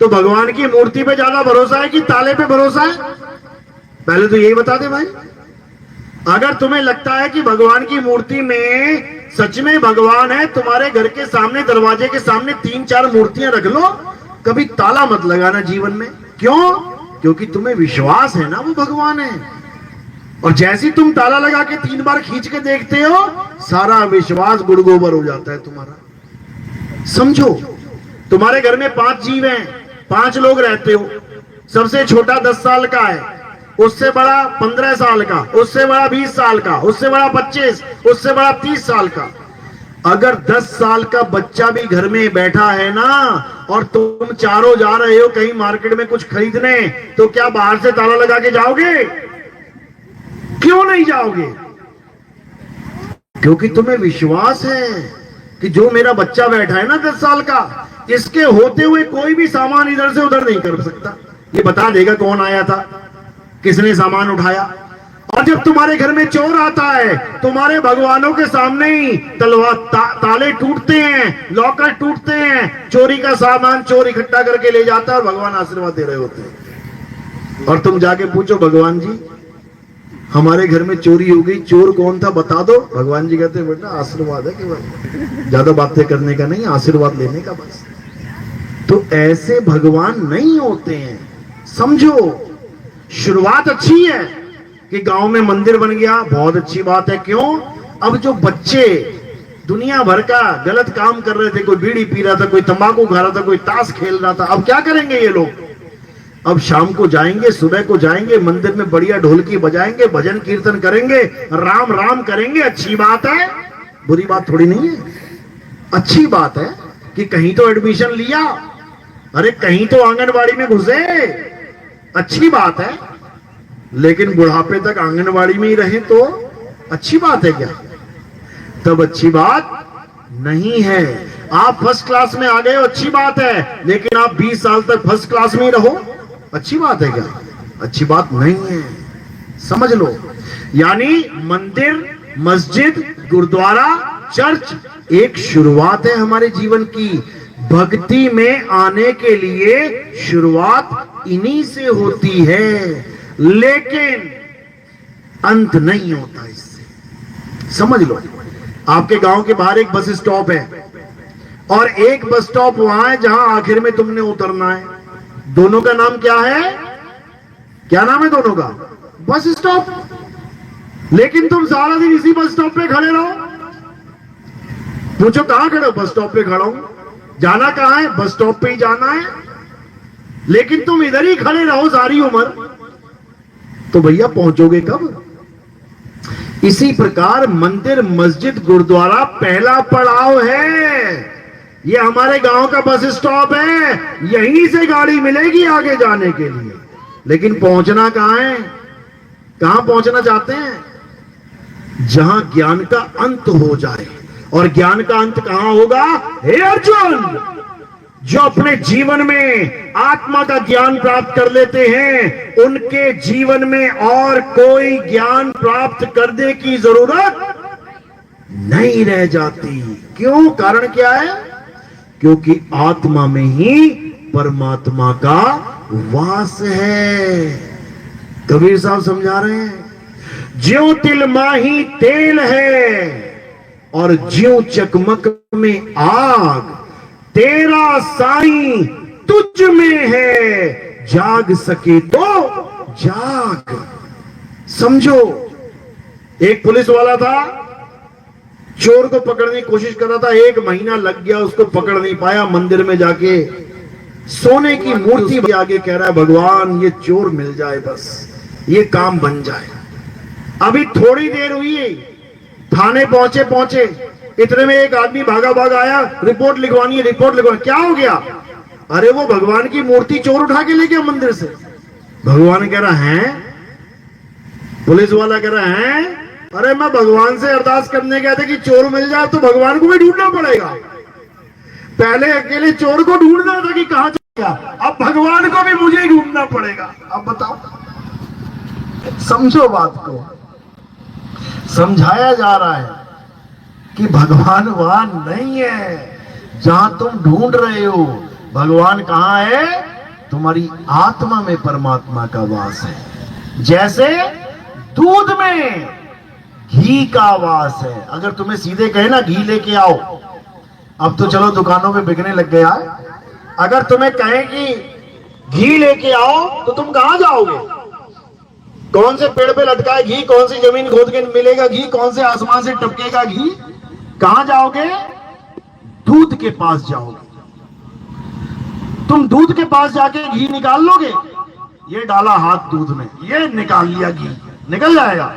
तो भगवान की मूर्ति पे ज्यादा भरोसा है कि ताले पे भरोसा है? पहले तो यही बता दे भाई। अगर तुम्हें लगता है कि भगवान की मूर्ति में सच में भगवान है, तुम्हारे घर के सामने दरवाजे के सामने 3-4 मूर्तियां रख लो, कभी ताला मत लगाना जीवन में। क्यों? क्योंकि तुम्हें विश्वास है ना वो भगवान है। और जैसी तुम ताला लगा के 3 बार खींच के देखते हो, सारा विश्वास गुड़गोबर हो जाता है तुम्हारा। समझो, तुम्हारे घर में 5 जीव हैं, 5 लोग रहते हो। सबसे छोटा 10 साल का है, उससे बड़ा 15 साल का, उससे बड़ा 20 साल का, उससे बड़ा 25, उससे बड़ा 30 साल का। अगर 10 साल का बच्चा भी घर में बैठा है ना, और तुम चारों जा रहे हो कहीं मार्केट में कुछ खरीदने, तो क्या बाहर से ताला लगा के जाओगे? क्यों नहीं जाओगे? क्योंकि तुम्हें विश्वास है कि जो मेरा बच्चा बैठा है ना 10 साल का, इसके होते हुए कोई भी सामान इधर से उधर नहीं कर सकता। ये बता देगा कौन आया था, किसने सामान उठाया। और जब तुम्हारे घर में चोर आता है, तुम्हारे भगवानों के सामने ही ताले टूटते हैं, लॉकर टूटते हैं, चोरी का सामान चोर इकट्ठा करके ले जाता है और भगवान आशीर्वाद दे रहे होते हैं। और तुम जाके पूछो, भगवान जी हमारे घर में चोरी हो गई, चोर कौन था बता दो। भगवान जी कहते हैं बेटा आशीर्वाद है केवल, ज्यादा बातें करने का नहीं, आशीर्वाद लेने का बस। तो ऐसे भगवान नहीं होते हैं। समझो, शुरुआत अच्छी है कि गांव में मंदिर बन गया, बहुत अच्छी बात है। क्यों? अब जो बच्चे दुनिया भर का गलत काम कर रहे थे, कोई बीड़ी पी रहा था, कोई तंबाकू खा रहा था, कोई ताश खेल रहा था, अब क्या करेंगे ये लोग? अब शाम को जाएंगे, सुबह को जाएंगे, मंदिर में बढ़िया ढोलकी बजाएंगे, भजन कीर्तन करेंगे, राम राम करेंगे। अच्छी बात है, बुरी बात थोड़ी नहीं है। अच्छी बात है कि कहीं तो एडमिशन लिया, अरे कहीं तो आंगनबाड़ी में घुसे, अच्छी बात है। लेकिन बुढ़ापे तक आंगनबाड़ी में ही रहे तो अच्छी बात है क्या? तब अच्छी बात नहीं है। आप फर्स्ट क्लास में आ गए हो, अच्छी बात है, लेकिन आप 20 साल तक फर्स्ट क्लास में ही रहो, अच्छी बात है क्या? अच्छी बात नहीं है। समझ लो, यानी मंदिर, मस्जिद, गुरुद्वारा, चर्च एक शुरुआत है हमारे जीवन की। भक्ति में आने के लिए शुरुआत इन्हीं से होती है, लेकिन अंत नहीं होता इससे। समझ लो, आपके गांव के बाहर एक बस स्टॉप है और एक बस स्टॉप वहां है जहां आखिर में तुमने उतरना है। दोनों का नाम क्या है? क्या नाम है दोनों का? Bus stop. लेकिन तुम सारा दिन इसी बस स्टॉप पे खड़े रहो। पूछो कहां खड़े हो? बस स्टॉप पे खड़ा हूं। जाना कहां है? बस स्टॉप पे ही जाना है। लेकिन तुम इधर ही खड़े रहो सारी उम्र, तो भैया पहुंचोगे कब? इसी प्रकार मंदिर, मस्जिद, गुरुद्वारा पहला पड़ाव है। ये हमारे गांव का बस स्टॉप है, यहीं से गाड़ी मिलेगी आगे जाने के लिए। लेकिन पहुंचना कहां है? कहां पहुंचना चाहते हैं? जहां ज्ञान का अंत हो जाए। और ज्ञान का अंत कहां होगा? हे अर्जुन, जो अपने जीवन में आत्मा का ज्ञान प्राप्त कर लेते हैं, उनके जीवन में और कोई ज्ञान प्राप्त करने की जरूरत नहीं रह जाती। क्यों? कारण क्या है? क्योंकि आत्मा में ही परमात्मा का वास है। कबीर साहब समझा रहे हैं, ज्यों तिल माही तेल है और ज्यों चकमक में आग, तेरा साईं तुझ में है, जाग सके तो जाग। समझो, एक पुलिस वाला था, चोर को पकड़ने की कोशिश कर रहा था। 1 महीना लग गया, उसको पकड़ नहीं पाया। मंदिर में जाके सोने की मूर्ति के आगे कह रहा है, भगवान ये चोर मिल जाए, बस ये काम बन जाए। अभी थोड़ी देर हुई, थाने पहुंचे, इतने में एक आदमी भागा आया, रिपोर्ट लिखवानी है, रिपोर्ट लिखवानी। क्या हो गया? अरे वो भगवान की मूर्ति चोर उठा के ले गया मंदिर से। भगवान कह रहा है, पुलिस वाला कह रहा है, अरे मैं भगवान से अरदास करने गया था कि चोर मिल जाए, तो भगवान को भी ढूंढना पड़ेगा। पहले अकेले चोर को ढूंढना था कि कहां चला गया, अब भगवान को भी मुझे ही ढूंढना पड़ेगा। अब बताओ, समझो बात को। समझाया जा रहा है कि भगवान वहां नहीं है जहां तुम ढूंढ रहे हो। भगवान कहां है? तुम्हारी आत्मा में परमात्मा का वास है। जैसे दूध में घी का वास है। अगर तुम्हें सीधे कहे ना घी लेके आओ, अब तो चलो दुकानों में बिकने लग गया है। अगर तुम्हें कहे कि घी लेके आओ, तो तुम कहां जाओगे? कौन से पेड़ पे लटका है घी? कौन सी जमीन खोद के मिलेगा घी? कौन से आसमान से टपकेगा घी? कहां जाओगे? दूध के पास जाओगे। तुम दूध के पास जाके घी निकाल लोगे? ये डाला हाथ दूध में, ये निकाल लिया घी, निकल जाएगा?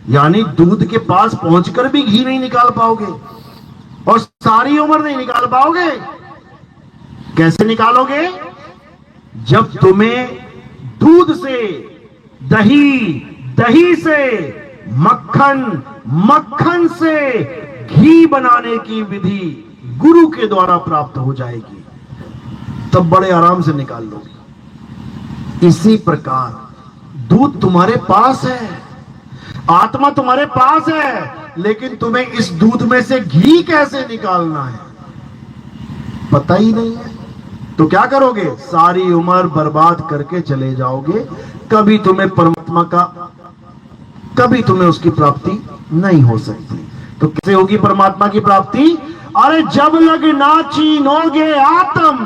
यानी दूध के पास पहुंचकर भी घी नहीं निकाल पाओगे और सारी उम्र नहीं निकाल पाओगे। कैसे निकालोगे? जब तुम्हें दूध से दही, दही से मक्खन, मक्खन से घी बनाने की विधि गुरु के द्वारा प्राप्त हो जाएगी, तब बड़े आराम से निकाल लोगे। इसी प्रकार दूध तुम्हारे पास है, आत्मा तुम्हारे पास है, लेकिन तुम्हें इस दूध में से घी कैसे निकालना है पता ही नहीं है। तो क्या करोगे? सारी उम्र बर्बाद करके चले जाओगे। कभी तुम्हें परमात्मा का, कभी तुम्हें उसकी प्राप्ति नहीं हो सकती। तो कैसे होगी परमात्मा की प्राप्ति? अरे जब लग ना चीनोगे आत्म,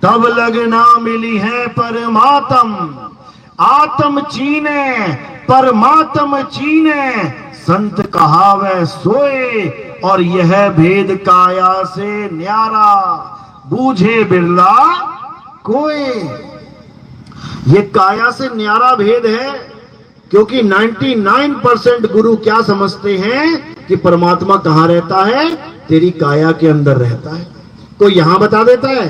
तब लग ना मिली है परमात्म। आत्म चीने परमात्म चीने, संत कहावे सोए, और यह भेद काया से न्यारा, बूझे बिरला कोई। ये काया से न्यारा भेद है, क्योंकि 99% गुरु क्या समझते हैं कि परमात्मा कहां रहता है? तेरी काया के अंदर रहता है। कोई यहां बता देता है,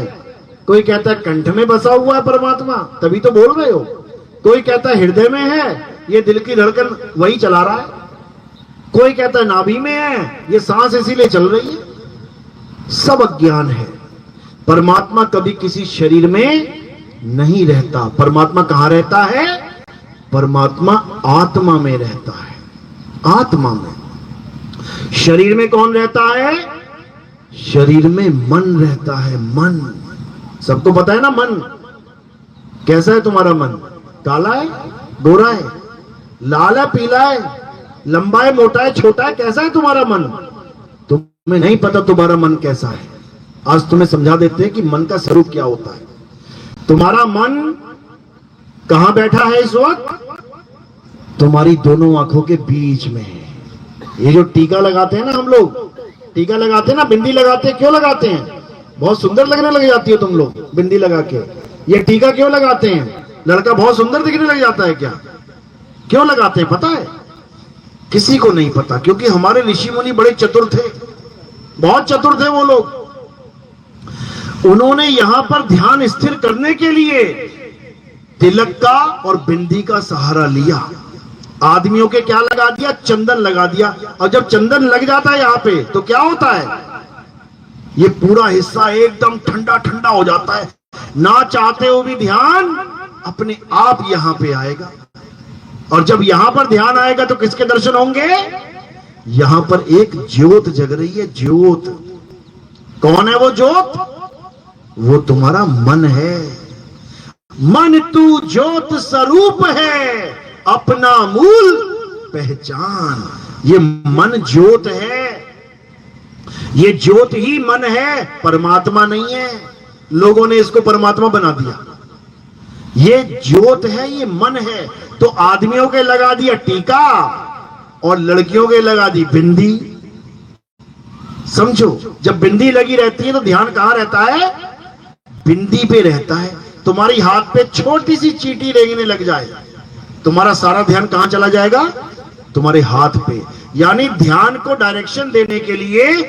कोई कहता है कंठ में बसा हुआ है परमात्मा, तभी तो बोल रहे हो। कोई कहता है हृदय में है, ये दिल की धड़कन वही चला रहा है। कोई कहता है नाभि में है, ये सांस इसीलिए चल रही है। सब अज्ञान है। परमात्मा कभी किसी शरीर में नहीं रहता। परमात्मा कहां रहता है? परमात्मा आत्मा में रहता है। आत्मा में। शरीर में कौन रहता है? शरीर में मन रहता है। मन, सबको पता है ना मन कैसा है। तुम्हारा मन काला है, गोरा है, लाल है, पीला है, लंबा है, मोटा है, छोटा है, कैसा है तुम्हारा मन? तुम्हें नहीं पता तुम्हारा मन कैसा है। आज तुम्हें समझा देते हैं कि मन का स्वरूप क्या होता है। तुम्हारा मन कहां बैठा है इस वक्त? तुम्हारी दोनों आंखों के बीच में है। ये जो टीका लगाते हैं ना, हम लोग टीका लगाते हैं ना, बिंदी लगाते हैं, क्यों लगाते हैं? बहुत सुंदर लगने लग जाती है तुम लोग बिंदी लगा के। ये टीका क्यों लगाते हैं? लड़का बहुत सुंदर दिखने लग जाता है क्या? क्यों लगाते हैं पता है? किसी को नहीं पता, क्योंकि हमारे ऋषि मुनि बड़े चतुर थे, बहुत चतुर थे वो लोग। उन्होंने यहां पर ध्यान स्थिर करने के लिए तिलक का और बिंदी का सहारा लिया। आदमियों के क्या लगा दिया? चंदन लगा दिया। और जब चंदन लग जाता है यहां पे तो क्या होता है? ये पूरा हिस्सा एकदम ठंडा ठंडा हो जाता है। ना चाहते हो भी ध्यान अपने आप यहां पे आएगा। और जब यहां पर ध्यान आएगा तो किसके दर्शन होंगे? यहां पर एक ज्योत जग रही है। ज्योत कौन है वो ज्योत? वो तुम्हारा मन है। मन तू ज्योत स्वरूप है, अपना मूल पहचान। ये मन ज्योत है, ये ज्योत ही मन है, परमात्मा नहीं है। लोगों ने इसको परमात्मा बना दिया। ये ज्योत है, ये मन है। तो आदमियों के लगा दिया टीका और लड़कियों के लगा दी बिंदी। समझो, जब बिंदी लगी रहती है तो ध्यान कहां रहता है? बिंदी पे रहता है। तुम्हारी हाथ पे छोटी सी चींटी रेंगने लग जाए, तुम्हारा सारा ध्यान कहां चला जाएगा? तुम्हारे हाथ पे। यानी ध्यान को डायरेक्शन देने के लिए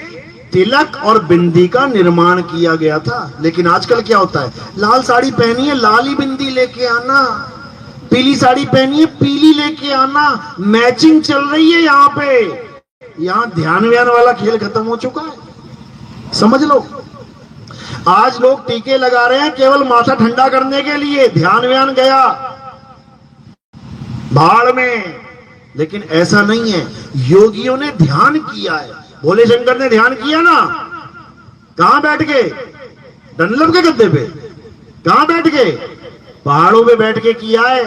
तिलक और बिंदी का निर्माण किया गया था। लेकिन आजकल क्या होता है? लाल साड़ी पहनी है, लाल ही बिंदी लेके आना। पीली साड़ी पहनी है, पीली लेके आना। मैचिंग चल रही है यहां पे। यहां ध्यान व्यान वाला खेल खत्म हो चुका है, समझ लो। आज लोग टीके लगा रहे हैं केवल माथा ठंडा करने के लिए। ध्यान व्यान गया भाड़ में। लेकिन ऐसा नहीं है, योगियों ने ध्यान किया है। भोले शंकर ने ध्यान किया ना, कहां बैठ के? डनलप के गद्दे पे। कहां बैठ के? पहाड़ों पे बैठ के किया है।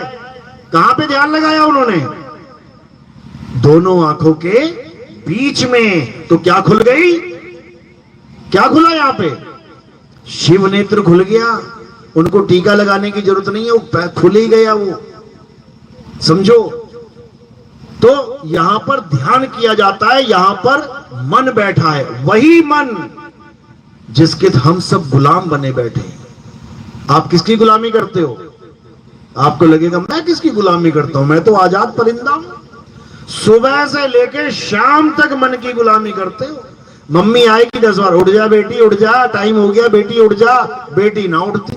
कहां पे ध्यान लगाया उन्होंने? दोनों आंखों के बीच में। तो क्या खुल गई? क्या खुला यहां पे? शिव नेत्र खुल गया। उनको टीका लगाने की जरूरत नहीं है, वो खुल ही गया वो। समझो, तो यहां पर ध्यान किया जाता है। यहां पर मन बैठा है, वही मन जिसके हम सब गुलाम बने बैठे हैं। आप किसकी गुलामी करते हो? आपको लगेगा मैं किसकी गुलामी करता हूं, मैं तो आजाद परिंदा हूं। सुबह से लेकर शाम तक मन की गुलामी करते हो। मम्मी आएगी 10 बार, उठ जा बेटी उठ जा, टाइम हो गया बेटी उठ जा। बेटी ना उठती।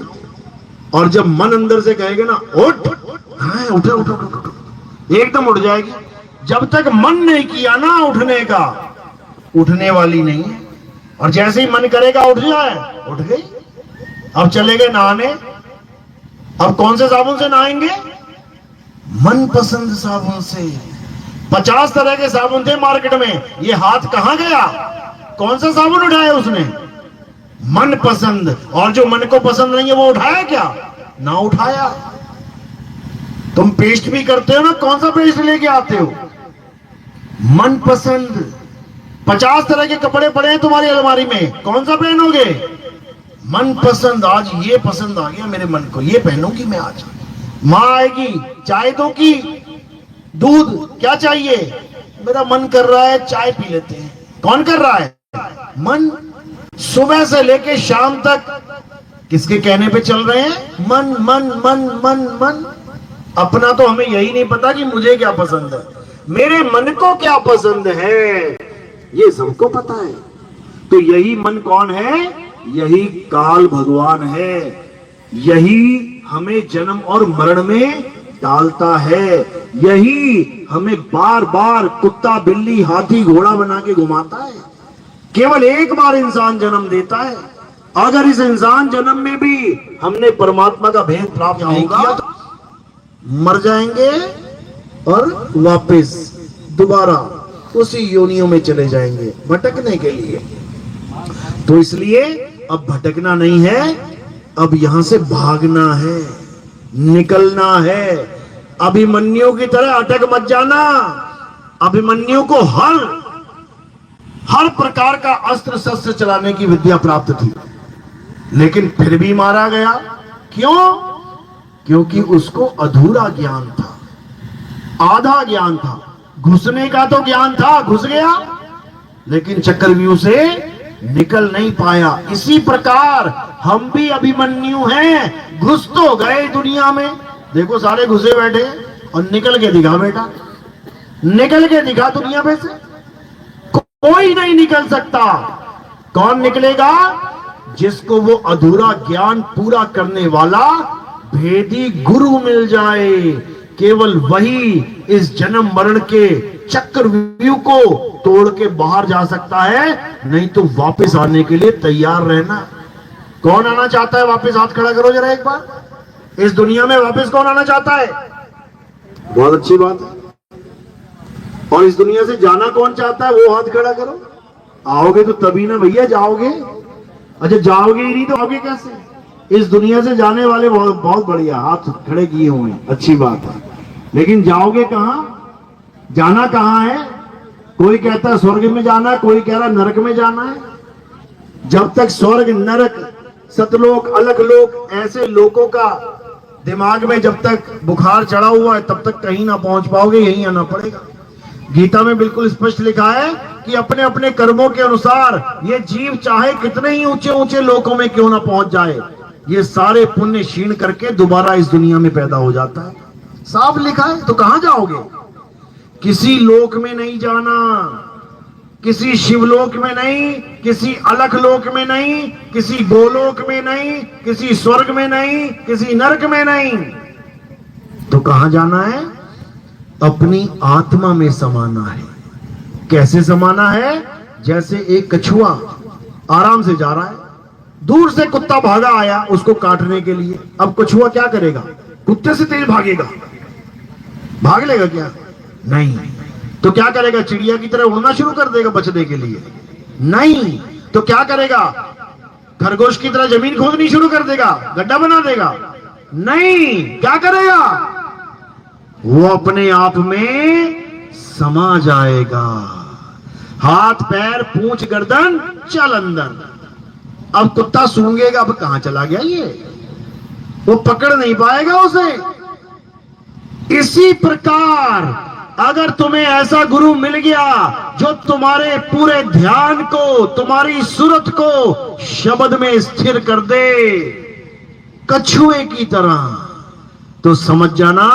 और जब मन अंदर से कहेगा ना उठ, हाँ उठे उठ एकदम उठ जाएगी। जब तक मन नहीं किया ना उठने का, उठने वाली नहीं है। और जैसे ही मन करेगा उठ जाए, उठ गई। अब चले गए नहाने। अब कौन से साबुन से नहाएंगे? मनपसंद साबुन से। 50 तरह के साबुन थे मार्केट में, ये हाथ कहां गया? कौन सा साबुन उठाया उसने? मन पसंद। और जो मन को पसंद नहीं है वो उठाया क्या? ना उठाया। तुम पेस्ट भी करते हो ना, कौन सा पेस्ट लेके आते हो? मन पसंद। 50 तरह के कपड़े पड़े हैं तुम्हारी अलमारी में, कौन सा पहनोगे? मन पसंद। आज ये पसंद आ गया मेरे मन को, ये पहनूंगी मैं आज। माँ आएगी, चाय दो की दूध, क्या चाहिए? मेरा मन कर रहा है चाय पी लेते हैं। कौन कर रहा है? मन। सुबह से लेके शाम तक किसके कहने पे चल रहे हैं? मन मन मन मन मन। अपना तो हमें यही नहीं पता कि मुझे क्या पसंद है, मेरे मन को क्या पसंद है, ये सबको पता है। तो यही मन कौन है? यही काल भगवान है। यही हमें जन्म और मरण में डालता है। यही हमें बार बार कुत्ता बिल्ली हाथी घोड़ा बना के घुमाता है। केवल एक बार इंसान जन्म देता है। अगर इस इंसान जन्म में भी हमने परमात्मा का भेद प्राप्त नहीं किया तो मर जाएंगे और वापस दोबारा उसी योनियों में चले जाएंगे भटकने के लिए। तो इसलिए अब भटकना नहीं है, अब यहां से भागना है, निकलना है। अभिमन्यु की तरह अटक मत जाना। अभिमन्यु को हर प्रकार का अस्त्र शस्त्र चलाने की विद्या प्राप्त थी, लेकिन फिर भी मारा गया। क्यों? क्योंकि उसको अधूरा ज्ञान था, आधा ज्ञान था। घुसने का तो ज्ञान था, घुस गया, लेकिन चक्रव्यूह से निकल नहीं पाया। इसी प्रकार हम भी अभिमन्यु हैं, घुस तो गए दुनिया में। देखो सारे घुसे बैठे और निकल के दिखा बेटा, निकल के दिखा दुनिया में से। कोई नहीं निकल सकता। कौन निकलेगा? जिसको वो अधूरा ज्ञान पूरा करने वाला भेदी गुरु मिल जाए। केवल वही इस जन्म मरण के चक्रव्यूह को तोड़ के बाहर जा सकता है, नहीं तो वापस आने के लिए तैयार रहना। कौन आना चाहता है वापस? हाथ खड़ा करो जरा एक बार। इस दुनिया में वापस कौन आना चाहता है? बहुत अच्छी बात है। और इस दुनिया से जाना कौन चाहता है? वो हाथ खड़ा करो। आओगे तो तभी ना भैया, जाओगे। अच्छा जाओगे ही नहीं तो आओगे कैसे? इस दुनिया से जाने वाले बहुत बढ़िया हाथ खड़े किए हुए हैं, अच्छी बात है। लेकिन जाओगे कहां? जाना कहां है? कोई कहता है स्वर्ग में जाना है, कोई कह रहा नरक में जाना है। जब तक स्वर्ग, नरक, सतलोक, अलकलोक ऐसे लोगों का दिमाग में जब तक बुखार चढ़ा हुआ है, तब तक कहीं ना पहुंच पाओगे, यहीं आना पड़ेगा। गीता में बिल्कुल स्पष्ट लिखा है कि अपने अपने कर्मों के अनुसार ये जीव चाहे कितने ही ऊंचे ऊंचे लोकों में क्यों ना पहुंच जाए, ये सारे पुण्य क्षीण करके दोबारा इस दुनिया में पैदा हो जाता है। साफ लिखा है। तो कहां जाओगे? किसी लोक में नहीं जाना, किसी शिवलोक में नहीं, किसी अलख लोक में नहीं, किसी गोलोक में नहीं, किसी स्वर्ग में नहीं, किसी नरक में नहीं। तो कहां जाना है? अपनी आत्मा में समाना है। कैसे समाना है? जैसे एक कछुआ आराम से जा रहा है, दूर से कुत्ता भागा आया उसको काटने के लिए। अब कछुआ क्या करेगा? कुत्ते से तेज भागेगा? भाग लेगा क्या? नहीं। तो क्या करेगा? चिड़िया की तरह उड़ना शुरू कर देगा बचने के लिए? नहीं। तो क्या करेगा? खरगोश की तरह जमीन खोदनी शुरू कर देगा, गड्ढा बना देगा? नहीं। क्या करेगा? वो अपने आप में समा जाएगा। हाथ पैर पूंछ गर्दन चल अंदर। अब कुत्ता सूंघेगा, अब कहां चला गया ये? वो पकड़ नहीं पाएगा उसे। इसी प्रकार अगर तुम्हें ऐसा गुरु मिल गया जो तुम्हारे पूरे ध्यान को, तुम्हारी सूरत को शब्द में स्थिर कर दे कछुए की तरह, तो समझ जाना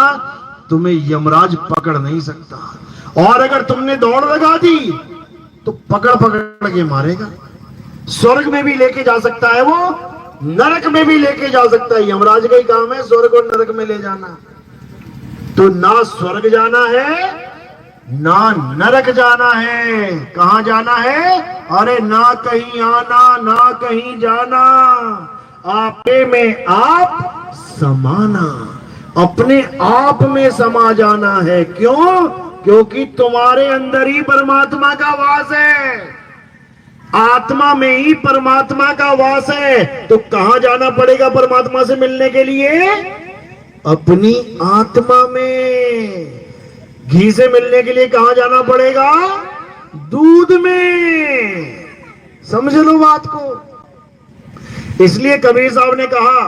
तुम्हें यमराज पकड़ नहीं सकता। और अगर तुमने दौड़ लगा दी तो पकड़ पकड़ के मारेगा। स्वर्ग में भी लेके जा सकता है वो, नरक में भी लेके जा सकता है। यमराज का ही काम है स्वर्ग और नरक में ले जाना। तो ना स्वर्ग जाना है ना नरक जाना है। कहां जाना है? अरे ना कहीं आना ना कहीं जाना, आपे में आप समाना, अपने आप में समा जाना है। क्यों? क्योंकि तुम्हारे अंदर ही परमात्मा का वास है, आत्मा में ही परमात्मा का वास है। तो कहां जाना पड़ेगा परमात्मा से मिलने के लिए? अपनी आत्मा में। घी से मिलने के लिए कहां जाना पड़ेगा? दूध में। समझ लो बात को। इसलिए कबीर साहब ने कहा,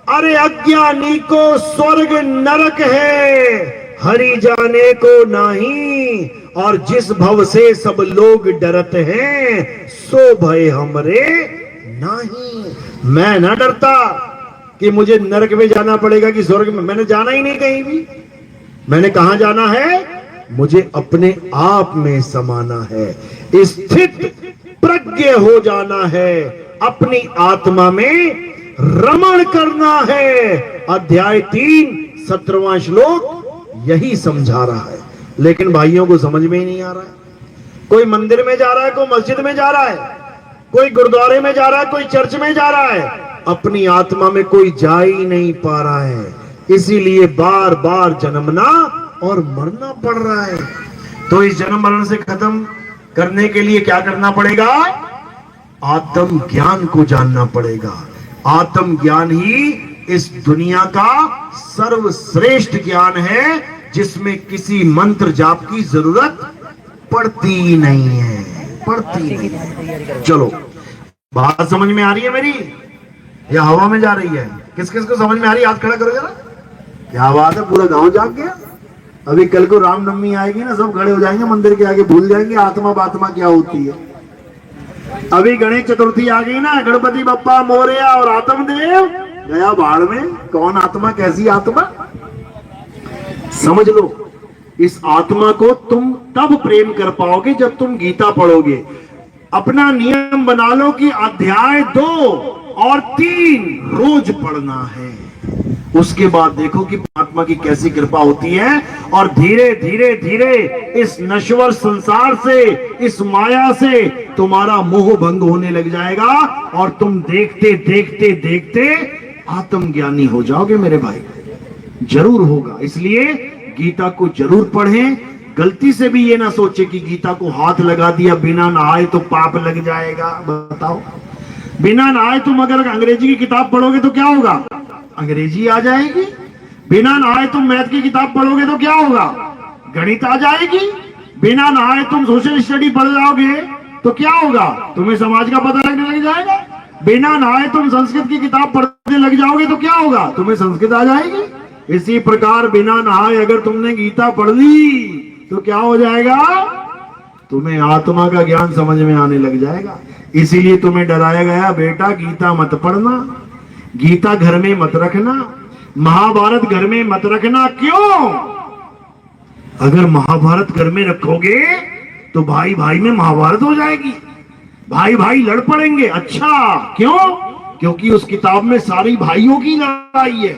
अरे अज्ञानी को स्वर्ग नरक है, हरि जाने को नाही, और जिस भव से सब लोग डरते हैं, सो भय हमरे नाही। मैं ना डरता कि मुझे नरक में जाना पड़ेगा कि स्वर्ग में। मैंने जाना ही नहीं कहीं भी। मैंने कहां जाना है? मुझे अपने आप में समाना है, स्थित प्रज्ञ हो जाना है, अपनी आत्मा में रमण करना है। अध्याय 3 17वां श्लोक यही समझा रहा है। लेकिन भाइयों को समझ में ही नहीं आ रहा है। कोई मंदिर में जा रहा है, कोई मस्जिद में जा रहा है, कोई गुरुद्वारे में जा रहा है, कोई चर्च में जा रहा है, अपनी आत्मा में कोई जा ही नहीं पा रहा है। इसीलिए बार बार जन्मना और मरना पड़ रहा है। तो इस जन्म मरण से खत्म करने के लिए क्या करना पड़ेगा? आत्म ज्ञान को जानना पड़ेगा। आत्म ज्ञान ही इस दुनिया का सर्वश्रेष्ठ ज्ञान है, जिसमें किसी मंत्र जाप की जरूरत पड़ती ही नहीं है, पड़ती नहीं। चलो, बात समझ में आ रही है मेरी या हवा में जा रही है? किस किस को समझ में आ रही है? हाथ खड़ा करो जरा। क्या बात है, पूरा गांव जाग गया। अभी कल को रामनवमी आएगी ना, सब खड़े हो जाएंगे मंदिर के आगे, भूल जाएंगे आत्मा बात्मा क्या होती है। अभी गणेश चतुर्थी आ गई ना, गणपति बप्पा मोरया और आत्मदेव गया बाढ़ में। कौन आत्मा, कैसी आत्मा? समझ लो, इस आत्मा को तुम तब प्रेम कर पाओगे जब तुम गीता पढ़ोगे। अपना नियम बना लो कि अध्याय 2 और 3 रोज पढ़ना है। उसके बाद देखो कि परमात्मा की कैसी कृपा होती है, और धीरे धीरे धीरे इस नश्वर संसार से, इस माया से तुम्हारा मोह भंग होने लग जाएगा, और तुम देखते देखते देखते आत्मज्ञानी हो जाओगे मेरे भाई। जरूर होगा। इसलिए गीता को जरूर पढ़ें। गलती से भी ये ना सोचे कि गीता को हाथ लगा दिया बिना नहाए तो पाप लग जाएगा। बताओ, बिना नहाए तुम अगर अंग्रेजी की किताब पढ़ोगे तो क्या होगा? अंग्रेजी आ जाएगी। बिना नहाए तुम मैथ की किताब पढ़ोगे तो क्या होगा? गणित आ जाएगी। बिना नहाए तुम सोशल स्टडी पढ़ जाओगे तो क्या होगा? तुम्हें समाज का पता लगने लग जाएगा। बिना नहाए तुम संस्कृत की किताब पढ़ने लग जाओगे तो क्या होगा? तुम्हें संस्कृत आ जाएगी। इसी प्रकार बिना नहाए अगर तुमने गीता पढ़ ली तो क्या हो जाएगा? तुम्हें आत्मा का ज्ञान समझ में आने लग जाएगा। इसीलिए तुम्हें डराया गया, बेटा गीता मत पढ़ना, गीता घर में मत रखना, महाभारत घर में मत रखना। क्यों? अगर महाभारत घर में रखोगे तो भाई भाई में महाभारत हो जाएगी, भाई भाई लड़ पड़ेंगे। अच्छा, क्यों? क्योंकि उस किताब में सारी भाइयों की लड़ाई है।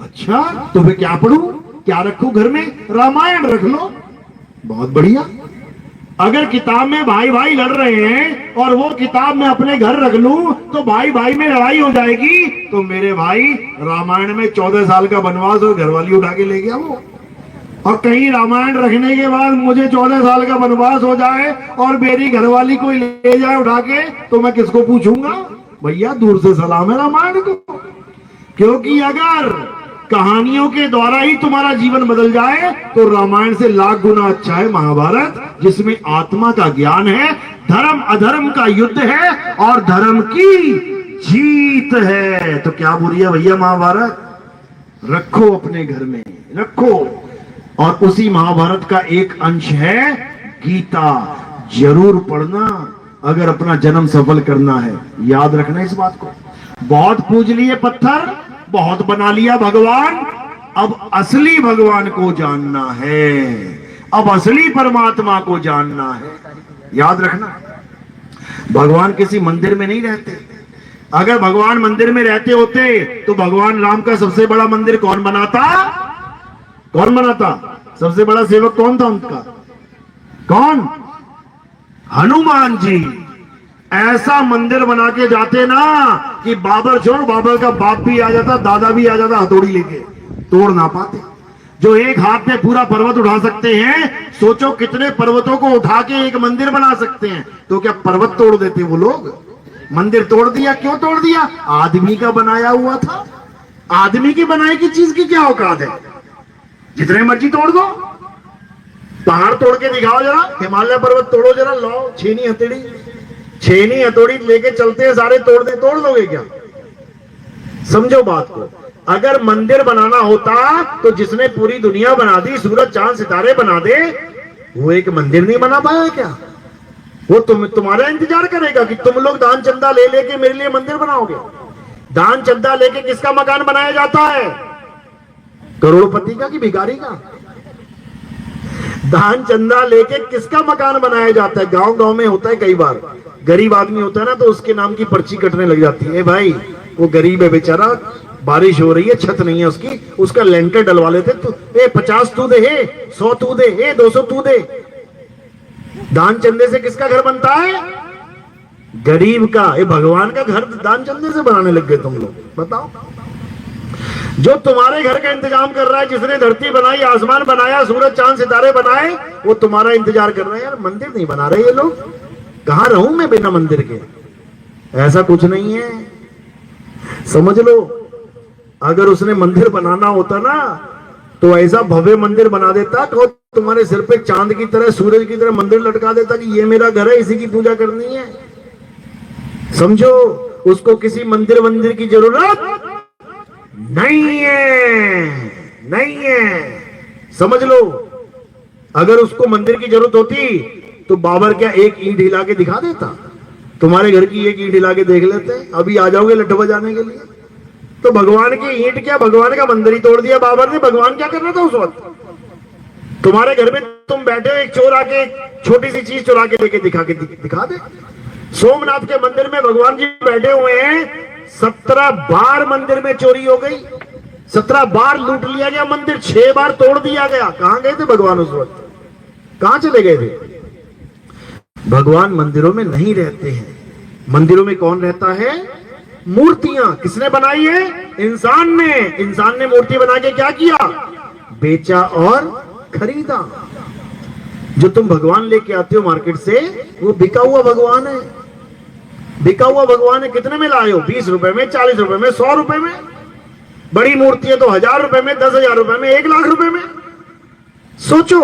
अच्छा, तो मैं क्या पढ़ूं, क्या रखूं घर में? रामायण रख लो, बहुत बढ़िया। अगर किताब में भाई भाई लड़ रहे हैं और वो किताब में अपने घर रख लूं तो भाई भाई में लड़ाई हो जाएगी, तो मेरे भाई रामायण में 14 साल का वनवास और घरवाली उठा के ले गया वो। और कहीं रामायण रखने के बाद मुझे 14 साल का वनवास हो जाए और मेरी घरवाली कोई ले जाए उठा के, तो मैं किसको पूछूंगा? भैया दूर से सलाम है रामायण को। क्योंकि अगर कहानियों के द्वारा ही तुम्हारा जीवन बदल जाए तो रामायण से लाख गुना अच्छा है महाभारत, जिसमें आत्मा का ज्ञान है, धर्म अधर्म का युद्ध है और धर्म की जीत है। तो क्या बुरी है भैया महाभारत? रखो अपने घर में, रखो। और उसी महाभारत का एक अंश है गीता। जरूर पढ़ना अगर अपना जन्म सफल करना है। याद रखना इस बात को। बहुत पूज लिए पत्थर, बहुत बना लिया भगवान, अब असली भगवान को जानना है, अब असली परमात्मा को जानना है। याद रखना, भगवान किसी मंदिर में नहीं रहते। अगर भगवान मंदिर में रहते होते तो भगवान राम का सबसे बड़ा मंदिर कौन बनाता? कौन बनाता? सबसे बड़ा सेवक कौन था उनका? कौन? हनुमान जी। ऐसा मंदिर बना के जाते ना कि बाबर छोड़, बाबर का बाप भी आ जाता, दादा भी आ जाता हथौड़ी लेके, तोड़ ना पाते। जो एक हाथ में पूरा पर्वत उठा सकते हैं, सोचो कितने पर्वतों को उठा के एक मंदिर बना सकते हैं। तो क्या पर्वत तोड़ देते वो लोग? मंदिर तोड़ दिया। क्यों तोड़ दिया? आदमी का बनाया हुआ था। आदमी की बनाई की चीज की क्या औकात है? जितने मर्जी तोड़ दो। पहाड़ तोड़ के दिखाओ जरा, हिमालय पर्वत तोड़ो जरा, लो छेनी हथेली, छेनी हथौड़ी लेके चलते हैं सारे, तोड़ दोगे क्या? समझो बात को। अगर मंदिर बनाना होता तो जिसने पूरी दुनिया बना दी, सूरज चांद सितारे बना दे, वो एक मंदिर नहीं बना पाया क्या? वो तुम्हारा इंतजार करेगा कि तुम लोग दान चंदा ले लेके मेरे लिए मंदिर बनाओगे। दान चंदा लेके किसका मकान बनाया जाता है? करोड़पति का कि भिखारी का? दान चंदा लेके किसका मकान बनाया जाता है? गांव गांव में होता है, कई बार गरीब आदमी होता है ना, तो उसके नाम की पर्ची कटने लग जाती है। भाई वो गरीब है बेचारा, बारिश हो रही है, छत नहीं है उसकी, उसका लेंटर डलवा लेते। तो 50 तू दे, 100 तू दे, 200 तू दे। दान चंदे से किसका घर बनता है? गरीब का। ये भगवान का घर दान चंदे से बनाने लग गए तुम लोग। बताओ, जो तुम्हारे घर का इंतजाम कर रहा है, जिसने धरती बनाई, आसमान बनाया, सूरज चांद सितारे बनाए, वो तुम्हारा इंतजार कर रहा है। यार मंदिर नहीं बना रहे ये लोग, कहां रहूं मैं बिना मंदिर के? ऐसा कुछ नहीं है, समझ लो। अगर उसने मंदिर बनाना होता ना तो ऐसा भव्य मंदिर बना देता तो तुम्हारे सिर पे चांद की तरह सूरज की तरह मंदिर लटका देता कि ये मेरा घर है, इसी की पूजा करनी है। समझो, उसको किसी मंदिर की जरूरत नहीं है, नहीं है, समझ लो। अगर उसको मंदिर की जरूरत होती तो बाबर क्या एक ईंट हिला के दिखा देता? तुम्हारे घर की एक ईंट हिला के देख लेते, अभी आ जाओगे लड्डू बजाने के लिए। तो भगवान की ईंट क्या, भगवान का मंदिर ही तोड़ दिया बाबर ने। भगवान क्या कर रहा था उस वक्त? तुम्हारे घर में तुम बैठे हो, एक चोर आके छोटी सी चीज चुरा के लेके दिखा दे। सोमनाथ के मंदिर में भगवान जी बैठे हुए हैं, 17 बार मंदिर में चोरी हो गई, 17 बार लूट लिया गया मंदिर, 6 बार तोड़ दिया गया। कहां गए थे भगवान उस वक्त? कहां चले गए थे? भगवान मंदिरों में नहीं रहते हैं। मंदिरों में कौन रहता है? मूर्तियां। किसने बनाई है? इंसान ने। इंसान ने मूर्ति बना के क्या किया? बेचा और खरीदा। जो तुम भगवान लेके आते हो मार्केट से, वो बिका हुआ भगवान है। बिका हुआ भगवान है। कितने में लाए हो? 20 रुपए में, 40 रुपए में, 100 रुपए में। बड़ी मूर्ति है तो 1000 रुपए में, 10,000 रुपए में, 1 लाख रुपए में। सोचो,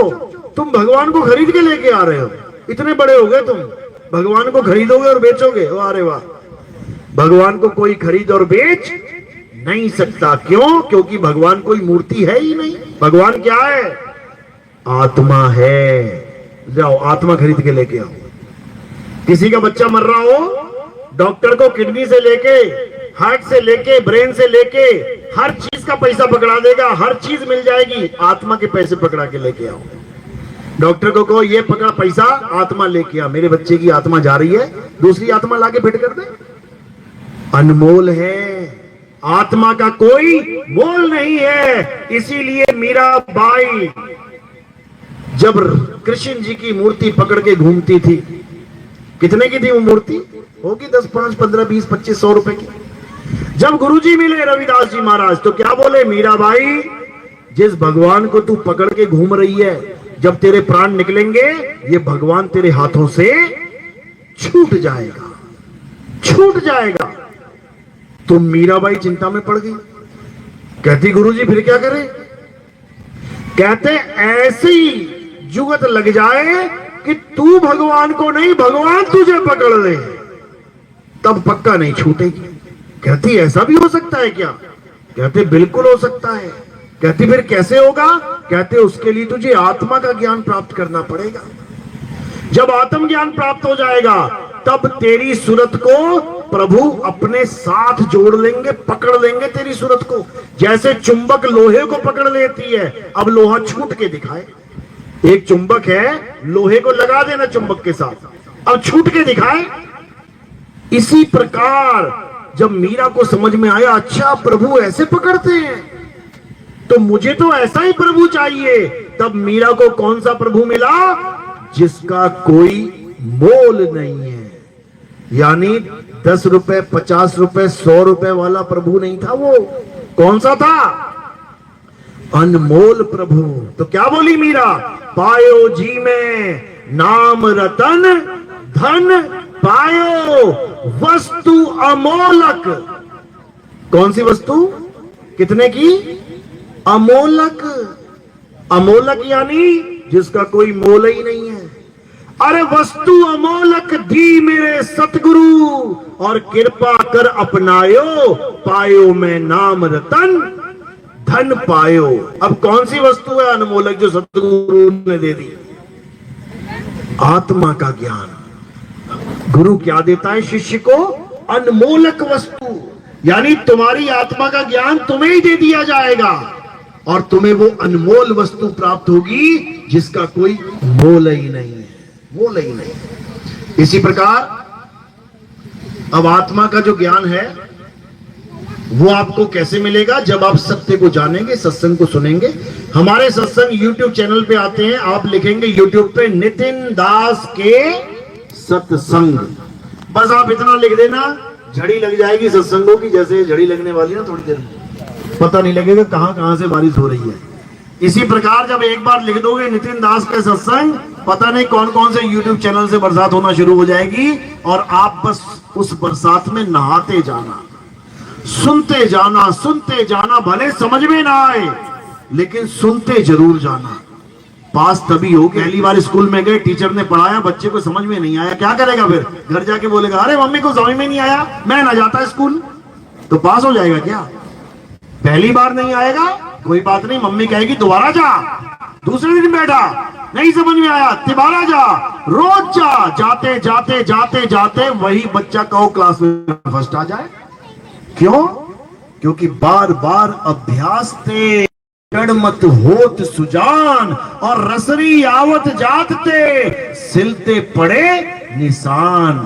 तुम भगवान को खरीद के लेके आ रहे हो। इतने बड़े हो गए तुम, भगवान को खरीदोगे और बेचोगे। अरे वाह! भगवान को कोई खरीद और बेच नहीं सकता। क्यों? क्योंकि भगवान कोई मूर्ति है ही नहीं। भगवान क्या है? आत्मा है। जाओ आत्मा खरीद के लेके आओ। किसी का बच्चा मर रहा हो, डॉक्टर को किडनी से लेके, हार्ट से लेके, ब्रेन से लेके हर चीज का पैसा पकड़ा देगा, हर चीज मिल जाएगी। आत्मा के पैसे पकड़ा के लेके आओ। डॉक्टर को कहो ये पकड़ा पैसा, आत्मा लेके आ, मेरे बच्चे की आत्मा जा रही है, दूसरी आत्मा लाके फिट कर दे। अनमोल है, आत्मा का कोई मोल नहीं है। इसीलिए मीराबाई जब कृष्ण जी की मूर्ति पकड़ के घूमती थी, कितने की थी वो मूर्ति? होगी 10, 5, 15, 20, 25, 100 रुपए की। जब गुरुजी मिले रविदास जी महाराज तो क्या बोले? मीराबाई, जिस भगवान को तू पकड़ के घूम रही है, जब तेरे प्राण निकलेंगे ये भगवान तेरे हाथों से छूट जाएगा, छूट जाएगा। तो मीराबाई चिंता में पड़ गई। कहती गुरुजी फिर क्या करें? कहते ऐसी जुगत लग जाए कि तू भगवान को नहीं, भगवान तुझे पकड़ ले, तब पक्का नहीं छूटेगी। कहती ऐसा भी हो सकता है क्या? कहते बिल्कुल हो सकता है। कहती फिर कैसे होगा? कहते उसके लिए तुझे आत्मा का ज्ञान प्राप्त करना पड़ेगा। जब आत्म ज्ञान प्राप्त हो जाएगा तब तेरी सूरत को प्रभु अपने साथ जोड़ लेंगे, पकड़ लेंगे तेरी सूरत को। जैसे चुंबक लोहे को पकड़ लेती है, अब लोहा छूट के दिखाए। एक चुंबक है, लोहे को लगा देना चुंबक के साथ, अब छूट के दिखाए। इसी प्रकार जब मीरा को समझ में आया, अच्छा प्रभु ऐसे पकड़ते हैं, तो मुझे तो ऐसा ही प्रभु चाहिए। तब मीरा को कौन सा प्रभु मिला? जिसका कोई मोल नहीं है। यानी 10 रुपए, 50 रुपए, 100 रुपए वाला प्रभु नहीं था वो। कौन सा था? अनमोल प्रभु। तो क्या बोली मीरा? पायो जी में नाम रतन, धन पायो वस्तु अमोलक। कौन सी वस्तु? कितने की? अमोलक। अमोलक यानी जिसका कोई मोल ही नहीं है। अरे वस्तु अमोलक दी मेरे सतगुरु, और कृपा कर अपनायो, पायो मैं नाम रतन, धन पायो। अब कौन सी वस्तु है अनमोलक जो सतगुरु ने दे दी? आत्मा का ज्ञान। गुरु क्या देता है शिष्य को? अनमोलक वस्तु। यानी तुम्हारी आत्मा का ज्ञान तुम्हें ही दे दिया जाएगा और तुम्हें वो अनमोल वस्तु प्राप्त होगी जिसका कोई मोल ही नहीं है, मोल ही नहीं। इसी प्रकार अब आत्मा का जो ज्ञान है वो आपको कैसे मिलेगा? जब आप सत्य को जानेंगे, सत्संग को सुनेंगे। हमारे सत्संग YouTube चैनल पे आते हैं, आप लिखेंगे YouTube पे नितिन दास के सत्संग, बस आप इतना लिख देना, झड़ी लग जाएगी सत्संगों की। जैसे झड़ी लगने वाली ना, थोड़ी देर में पता नहीं लगेगा कहां कहां से बारिश हो रही है। इसी प्रकार जब एक बार लिख दोगे नितिन दास के सत्संग, पता नहीं कौन कौन से YouTube चैनल से बरसात होना शुरू हो जाएगी और आप बस उस बरसात में नहाते जाना, सुनते जाना, भले समझ में ना आए लेकिन सुनते जरूर जाना। पास तभी हो। पहली बार स्कूल में गए, टीचर ने पढ़ाया, बच्चे को समझ में नहीं आया, क्या करेगा फिर? घर जाके बोलेगा अरे मम्मी को समझ में नहीं आया, मैं ना जाता स्कूल। तो पास हो जाएगा क्या? पहली बार नहीं आएगा कोई बात नहीं, मम्मी कहेगी दोबारा जा, दूसरे दिन बैठा, नहीं समझ में आया तिबारा जा, रोज जा, जाते जाते वही बच्चा कहो क्लास में फर्स्ट आ जाए। क्यों? क्योंकि बार बार अभ्यास थे। मत होत सुजान और रसरी आवत जात ते, सिलते पड़े निशान।